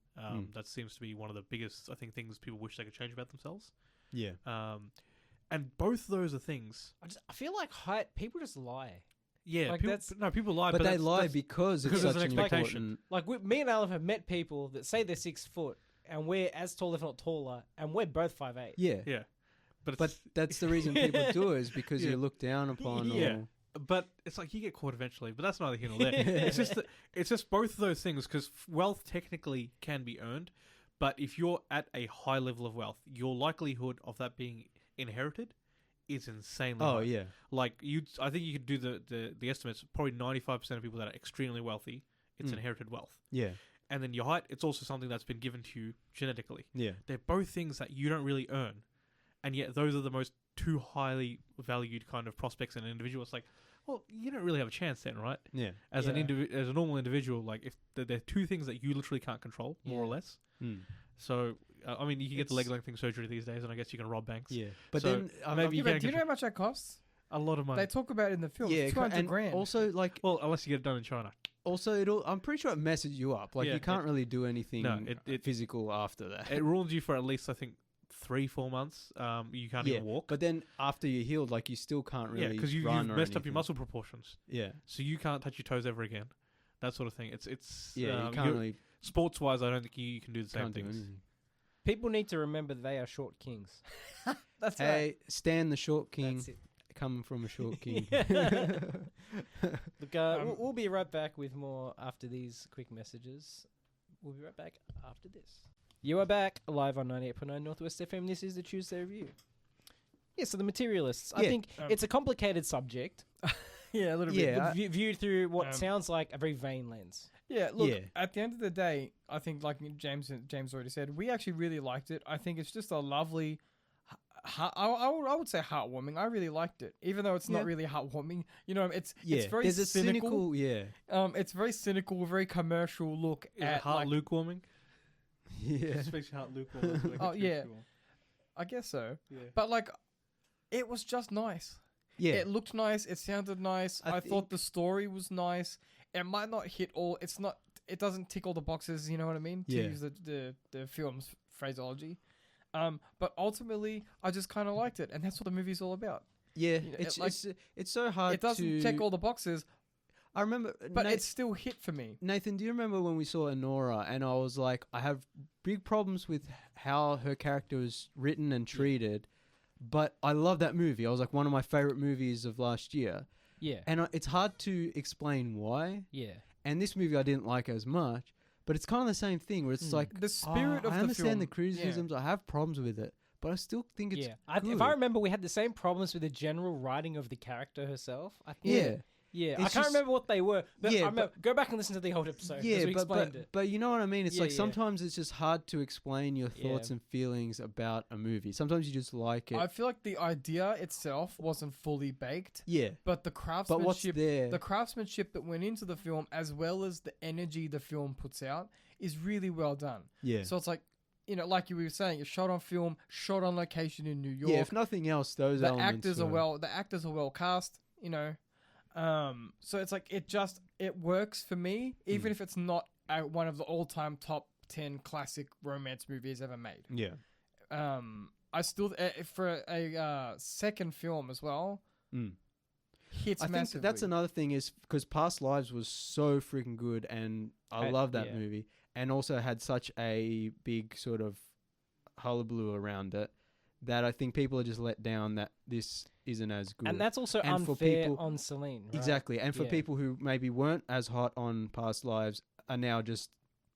That seems to be one of the biggest, I think, things people wish they could change about themselves. Yeah. And both those are things. I feel like height, people just lie. Yeah, like people lie, but they lie because it's such an expectation. Like me and Alan have met people that say they're 6 foot, and we're as tall, if not taller, and we're both 5'8". Yeah. But that's the reason people do it, is because you look down upon. Yeah. But it's like you get caught eventually, but that's neither here nor there. It's just both of those things, because wealth technically can be earned, but if you're at a high level of wealth, your likelihood of that being inherited is insanely high. Oh yeah, like I think you could do the estimates. Probably 95% of people that are extremely wealthy, it's inherited wealth. Yeah, And then your height, it's also something that's been given to you genetically. Yeah. They're both things that you don't really earn. And yet those are the most two highly valued kind of prospects in an individual. It's like, well, you don't really have a chance then, right? Yeah. As as a normal individual, like if there are two things that you literally can't control, more or less. So, I mean, you can get the leg lengthening surgery these days, and I guess you can rob banks. Yeah. But so then maybe do you know how much that costs? A lot of money. They talk about it in the film. Yeah, 200 grand. Also, like, well, unless you get it done in China. Also, I'm pretty sure it messes you up. Like, you can't really do anything physical after that. It ruins you for at least, I think, 3-4 months. You can't even walk. But then after you're healed, like, you still can't really because you've messed up your muscle proportions. Yeah. So you can't touch your toes ever again. That sort of thing. It's you can't really... Sports-wise, I don't think you can do the same things. People need to remember they are short kings. That's right. Hey, Stan the short king. That's it. Coming from a short king. Look, we'll be right back with more after these quick messages. We'll be right back after this. You are back live on 98.9 Northwest FM. This is the Tuesday Review. Yeah, so the Materialists. I think it's a complicated subject. Yeah, a little bit. Viewed through what sounds like a very vain lens. Yeah, look, at the end of the day, I think like James already said, we actually really liked it. I think it's just a lovely... I would say heartwarming. I really liked it, even though it's not really heartwarming. You know, it's very cynical. It's very cynical, very commercial look at heart lukewarming. Yeah, it makes your heart lukewarm. Oh yeah, I guess so. Yeah. But like, it was just nice. Yeah, it looked nice. It sounded nice. I thought the story was nice. It might not hit all. It's not. It doesn't tick all the boxes. You know what I mean? To use the film's phraseology. But ultimately, I just kind of liked it, and that's what the movie's all about. Yeah, you know, it's so hard. It doesn't check all the boxes. I remember, but it still hit for me. Nathan, do you remember when we saw Enora, and I was like, I have big problems with how her character was written and treated, but I love that movie. I was like, one of my favorite movies of last year. Yeah, and it's hard to explain why. Yeah, and this movie I didn't like as much. But it's kind of the same thing where it's like the spirit of the film. I understand the criticisms. I have problems with it, but I still think it's good. If I remember, we had the same problems with the general writing of the character herself. I think. Yeah. Yeah, I can't remember what they were. But go back and listen to the old episode. Yeah, we explained it. But you know what I mean? It's like sometimes it's just hard to explain your thoughts and feelings about a movie. Sometimes you just like it. I feel like the idea itself wasn't fully baked. Yeah. But the craftsmanship, but what's there? The craftsmanship that went into the film, as well as the energy the film puts out, is really well done. Yeah. So it's like, you know, like you were saying, it's shot on film, shot on location in New York. Yeah, if nothing else, the actors are well cast, you know. So it's like it works for me, even if it's not one of the all-time top 10 classic romance movies ever made. Yeah. I still for a second film as well. Hits massively. I think that's another thing is because Past Lives was so freaking good, and I love that movie, and also had such a big sort of hullabaloo around it that I think people are just let down that this isn't as good. And that's also unfair on Celine, right? Exactly. And for people who maybe weren't as hot on Past Lives are now just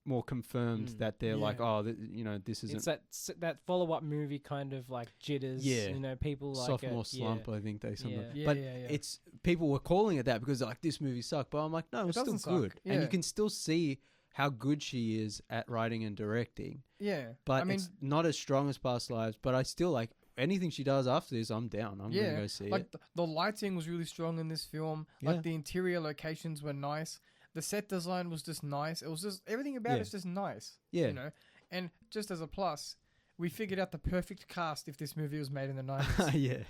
more confirmed that they're like, oh, you know, this isn't... It's that follow-up movie kind of like jitters. Yeah. You know, people like sophomore slump, I think they sometimes... Yeah. But it's... People were calling it that because they're like, this movie sucked. But I'm like, no, it's still good. Yeah. And you can still see how good she is at writing and directing. Yeah. But it's not as strong as Past Lives, but I still like... Anything she does after this, I'm down. I'm going to go see it. Like the lighting was really strong in this film. Yeah. Like the interior locations were nice. The set design was just nice. It was just everything about it's just nice. Yeah. You know? And just as a plus, we figured out the perfect cast if this movie was made in the 90s.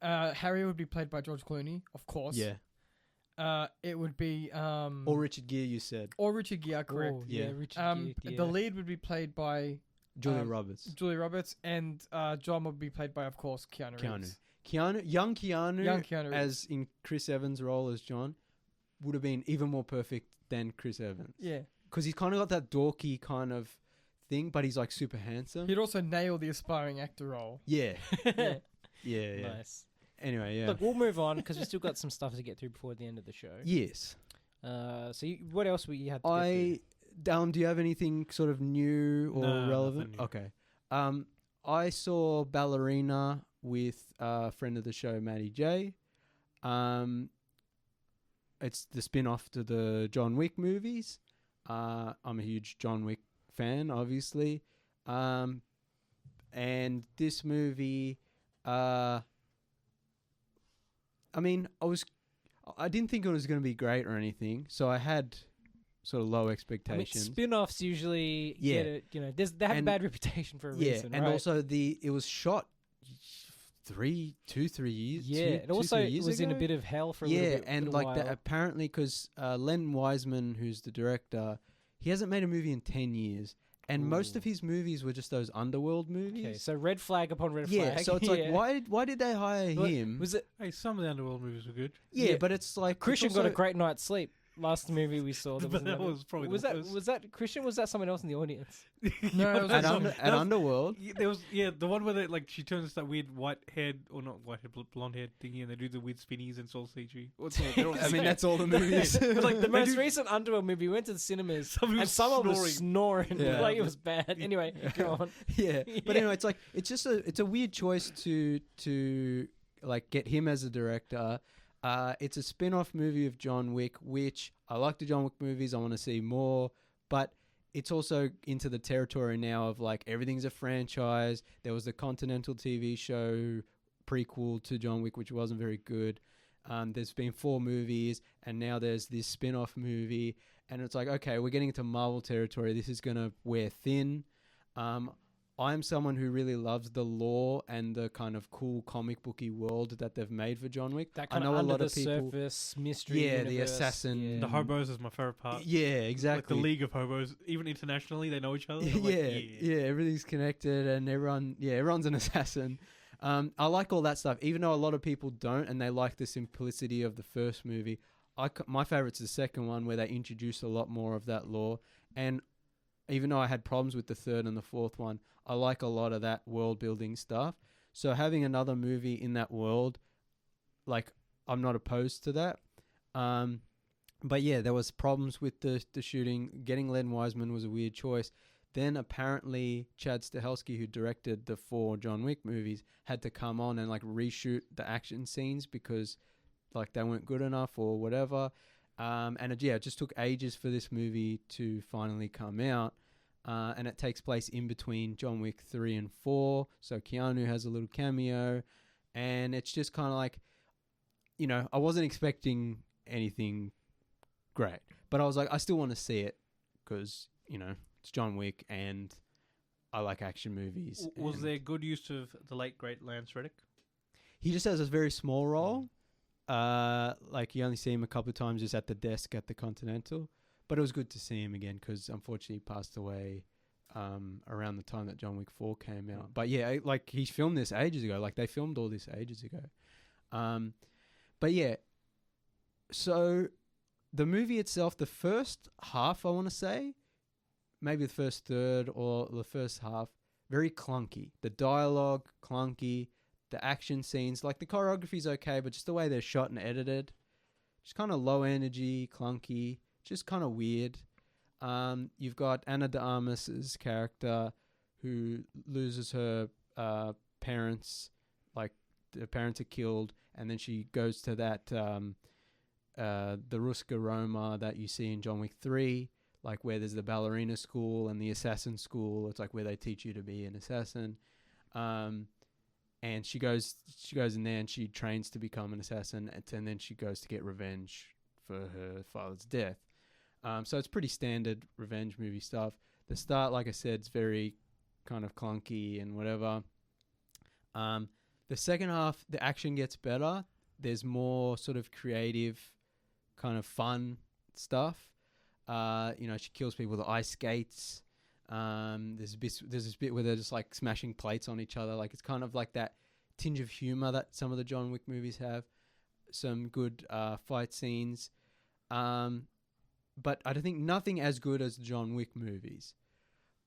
Yeah. Harry would be played by George Clooney, of course. Yeah. It would be or Richard Gere, you said. Or Richard Gere, correct. Oh, yeah, Richard Gere. The lead would be played by Julia Roberts, and John would be played by, of course, Keanu Reeves. Young Keanu Reeves. as in Chris Evans' role as John, would have been even more perfect than Chris Evans. Yeah. Because he's kind of got that dorky kind of thing, but he's like super handsome. He'd also nail the aspiring actor role. Yeah. Yeah. Nice. Anyway, yeah. Look, we'll move on because we've still got some stuff to get through before the end of the show. Yes. So what else you had to get through? Dallum, do you have anything sort of new or relevant? New. Okay. I saw Ballerina with a friend of the show, Maddie J. It's the spin-off to the John Wick movies. I'm a huge John Wick fan, obviously. And this movie, I didn't think it was going to be great or anything, so I had sort of low expectations. Spin-offs usually get it, they have a bad reputation for a reason, and right? also it was shot 3 years. Yeah, it also was in a bit of hell for a little bit. Yeah, and like that apparently because Len Wiseman, who's the director, he hasn't made a movie in 10 years. And most of his movies were just those underworld movies. Okay, so red flag upon red flag. Yeah, so it's like, why did they hire him? Was it? Hey, some of the underworld movies were good. Yeah, but it's like Christian got a great night's sleep. Last movie we saw, that was probably was that Christian? Was that someone else in the audience? No, it was at Underworld. There was the one where she turns that weird white haired or not white haired blonde haired thingy, and they do the weird spinnies and Soul CG. I mean, that's all the movies. Like the most recent Underworld movie, we went to the cinemas and someone was snoring, like it was bad. Anyway, go on. Yeah, but anyway, it's like it's a weird choice to like get him as a director. It's a spin-off movie of John Wick, which I like the John Wick movies. I want to see more, but it's also into the territory now of like everything's a franchise. There was the Continental TV show prequel to John Wick, which wasn't very good. There's been 4 movies, and now there's this spin-off movie, and it's like, okay, we're getting into Marvel territory. This is going to wear thin. I'm someone who really loves the lore and the kind of cool comic booky world that they've made for John Wick. That kind of under the surface mystery universe. The assassin. Yeah. The hobos is my favorite part. Yeah, exactly. Like the League of Hobos, even internationally, they know each other. Yeah, everything's connected and everyone's an assassin. I like all that stuff, even though a lot of people don't, and they like the simplicity of the first movie. My favorite's the second one, where they introduce a lot more of that lore. And even though I had problems with the third and the fourth one, I like a lot of that world building stuff. So having another movie in that world, like, I'm not opposed to that. But yeah, there was problems with the shooting. Getting Len Wiseman was a weird choice. Then apparently Chad Stahelski, who directed the 4 John Wick movies, had to come on and like reshoot the action scenes because like they weren't good enough or whatever. And it just took ages for this movie to finally come out. And it takes place in between John Wick 3 and 4. So Keanu has a little cameo. And it's just kind of like, I wasn't expecting anything great. But I was like, I still want to see it because, it's John Wick and I like action movies. Was there good use of the late, great Lance Reddick? He just has a very small role. Like you only see him a couple of times just at the desk at the Continental. But it was good to see him again because unfortunately he passed away around the time that John Wick 4 came out. But yeah, like he filmed this ages ago. Like they filmed all this ages ago. But yeah, so the movie itself, the first half, I want to say, maybe the first third or the first half, very clunky. The dialogue, clunky. The action scenes, like the choreography's okay, but just the way they're shot and edited, just kind of low energy, clunky, just kind of weird. You've got Ana de Armas's character who loses her parents, like the parents are killed, and then she goes to that the Ruska Roma that you see in John Wick 3, like where there's the ballerina school and the assassin school. It's like where they teach you to be an assassin. And she goes in there and she trains to become an assassin, and then she goes to get revenge for her father's death. So it's pretty standard revenge movie stuff. The start, like I said, is very kind of clunky and whatever. The second half, the action gets better. There's more sort of creative, kind of fun stuff. She kills people with ice skates. There's this bit where they're just like smashing plates on each other. Like it's kind of like that tinge of humor that some of the John Wick movies have. Some good fight scenes. But I don't think nothing as good as the John Wick movies.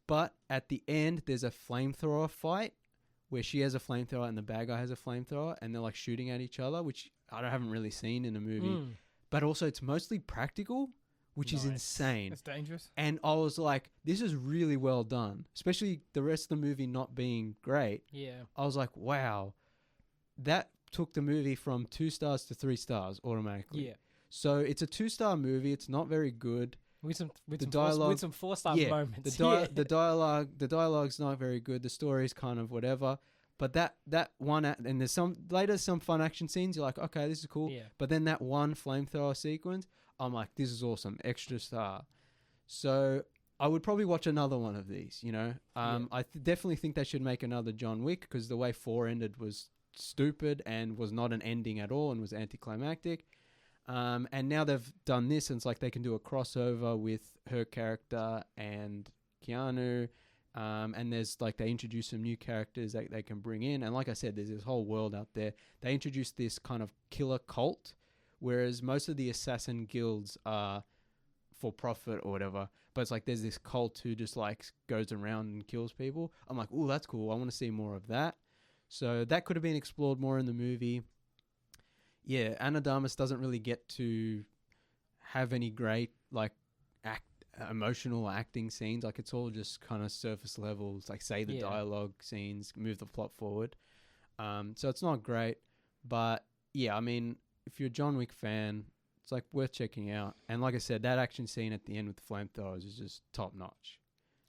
But at the end, there's a flamethrower fight where she has a flamethrower and the bad guy has a flamethrower and they're like shooting at each other, which I haven't really seen in a movie. But also it's mostly practical, which is insane. It's dangerous. And I was like, this is really well done, especially the rest of the movie not being great. Yeah. I was like, wow, that took the movie from 2 stars to 3 stars automatically. Yeah. So it's a 2-star movie. It's not very good. With some 4-star moments. The dialogue's not very good. The story's kind of whatever. But that one, and there's some fun action scenes. You're like, okay, this is cool. Yeah. But then that one flamethrower sequence, I'm like, this is awesome, extra star. So I would probably watch another one of these. You know, I definitely think they should make another John Wick, because the way 4 ended was stupid and was not an ending at all and was anticlimactic. And now they've done this, and it's like they can do a crossover with her character and Keanu. And there's like, they introduce some new characters that they can bring in. And like I said, there's this whole world out there. They introduced this kind of killer cult, whereas most of the assassin guilds are for profit or whatever. But it's like, there's this cult who just like goes around and kills people. I'm like, oh, that's cool. I want to see more of that. So that could have been explored more in the movie. Yeah, Ana de Armas doesn't really get to have any great like emotional acting scenes. Like, it's all just kind of surface levels, like say the dialogue scenes, move the plot forward. So it's not great, but yeah, I mean, if you're a John Wick fan, it's like worth checking out. And like I said, that action scene at the end with the flamethrowers is just top notch.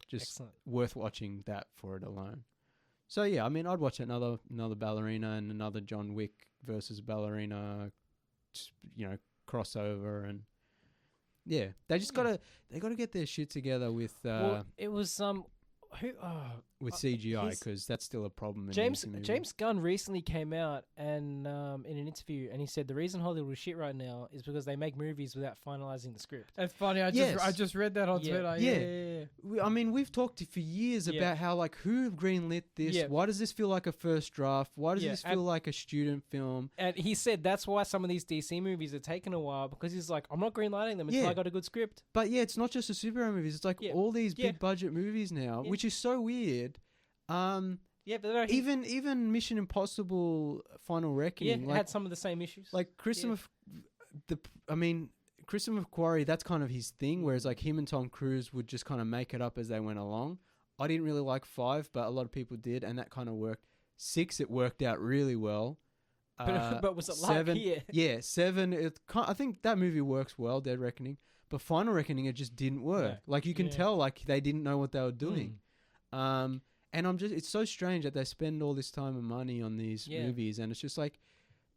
Just excellent. Worth watching that for it alone. So yeah, I mean, I'd watch another Ballerina and another John Wick versus Ballerina, you know, crossover. And yeah, they just gotta get their shit together with it was with CGI, because that's still a problem. James Gunn recently came out and in an interview, and he said the reason Hollywood is shit right now is because they make movies without finalizing the script. It's funny. I just read that on Twitter. Yeah. I mean, we've talked for years about how, like, who greenlit this? Yeah. Why does this feel like a first draft? Why does this feel like a student film? And he said that's why some of these DC movies are taking a while, because he's like, I'm not greenlighting them until I got a good script. But yeah, it's not just the superhero movies. It's like all these big budget movies now, which is so weird. But even Mission Impossible Final Reckoning had some of the same issues. Like Christopher McQuarrie, that's kind of his thing, whereas like him and Tom Cruise would just kind of make it up as they went along. I didn't really like 5, but a lot of people did, and that kind of worked. 6, it worked out really well. But was it 7, luck? Yeah, 7. I think that movie works well, Dead Reckoning. But Final Reckoning, it just didn't work. No. Like, you can tell, like, they didn't know what they were doing. And it's so strange that they spend all this time and money on these movies, and it's just like,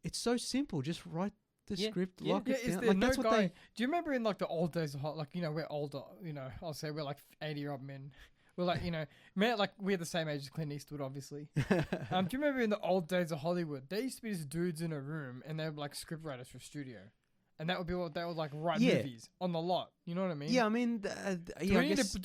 it's so simple. Just write the script, lock it down. Like, that's what they... Do you remember in like the old days of like, you know, we're older, you know, I'll say we're like 80-year-old men. We're like, you know, like we're the same age as Clint Eastwood, obviously. Do you remember in the old days of Hollywood, there used to be these dudes in a room, and they were like script writers for a studio. And that would be what they would like write movies on the lot. You know what I mean? Yeah, I mean, do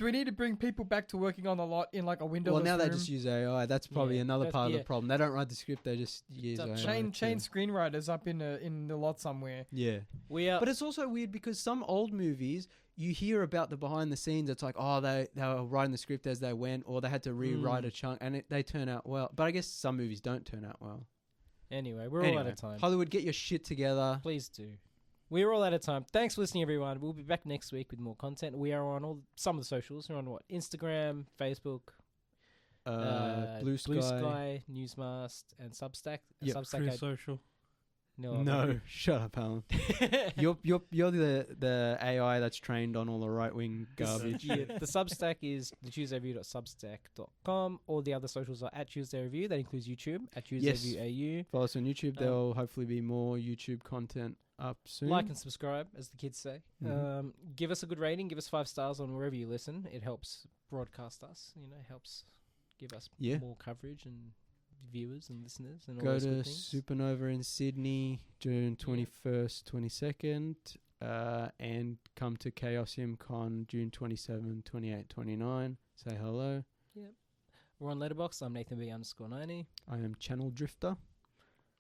we need to bring people back to working on the lot in like a windowless room? Well, now they just use AI. That's probably another part of the problem. They don't write the script. They just use AI. Chain screenwriters up in the lot somewhere. Yeah. But it's also weird because some old movies, you hear about the behind the scenes. It's like, oh, they were writing the script as they went, or they had to rewrite a chunk, and they turn out well. But I guess some movies don't turn out well. Anyway, we're all out of time. Hollywood, get your shit together. Please do. We're all out of time. Thanks for listening, everyone. We'll be back next week with more content. We are on some of the socials. We're on Instagram, Facebook, Blue Sky, Newsmast, and Substack. True Social. No, shut up, Alan. You're the AI that's trained on all the right wing garbage. The Substack is thetuesdayreview.substack.com. All the other socials are at Tuesday Review. That includes YouTube at Tuesday Review AU. Follow us on YouTube. There'll hopefully be more YouTube content up soon. Like and subscribe, as the kids say. Mm-hmm. Give us a good rating. Give us 5 stars on wherever you listen. It helps broadcast us. You know, helps give us more coverage and viewers and listeners. And all those good things. Go to Supernova in Sydney June 21st, 22nd, and come to Chaosium Con June 27, 28, 29. Say hello. Yep. We're on Letterboxd. I'm Nathan B_90. I am channeldrifter.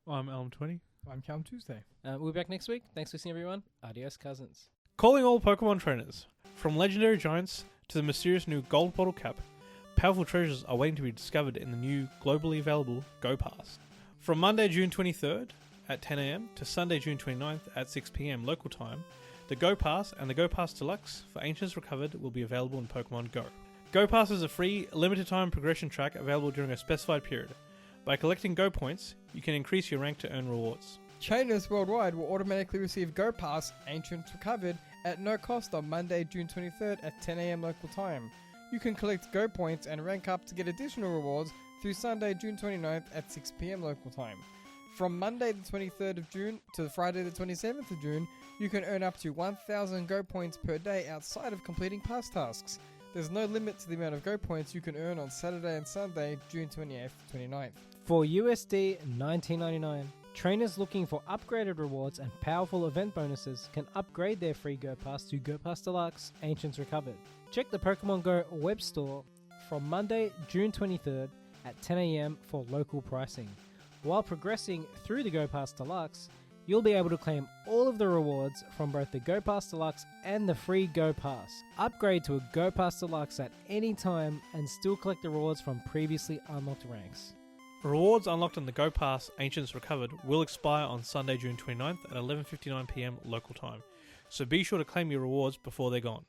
I'm Elm20. I'm Callum Tuesday. We'll be back next week. Thanks for listening, everyone. Adios, cousins. Calling all Pokemon trainers. From legendary giants to the mysterious new gold bottle cap, powerful treasures are waiting to be discovered in the new globally available Go Pass. From Monday, June 23rd at 10 a.m. to Sunday, June 29th at 6 p.m. local time, the Go Pass and the Go Pass Deluxe for Ancients Recovered will be available in Pokemon Go. Go Pass is a free, limited-time progression track available during a specified period. By collecting Go points, you can increase your rank to earn rewards. Trainers worldwide will automatically receive Go Pass Ancients Recovered at no cost on Monday, June 23rd at 10 a.m. local time. You can collect Go points and rank up to get additional rewards through Sunday, June 29th at 6 p.m. local time. From Monday the 23rd of June to Friday the 27th of June, you can earn up to 1,000 Go points per day outside of completing pass tasks. There's no limit to the amount of Go points you can earn on Saturday and Sunday, June 28th to 29th. For USD $19.99, trainers looking for upgraded rewards and powerful event bonuses can upgrade their free Go Pass to Go Pass Deluxe Ancients Recovered. Check the Pokemon Go web store from Monday, June 23rd at 10 a.m. for local pricing. While progressing through the Go Pass Deluxe, you'll be able to claim all of the rewards from both the Go Pass Deluxe and the free Go Pass. Upgrade to a Go Pass Deluxe at any time and still collect the rewards from previously unlocked ranks. Rewards unlocked on the Go Pass Ancients Recovered will expire on Sunday, June 29th at 11:59 p.m. local time, so be sure to claim your rewards before they're gone.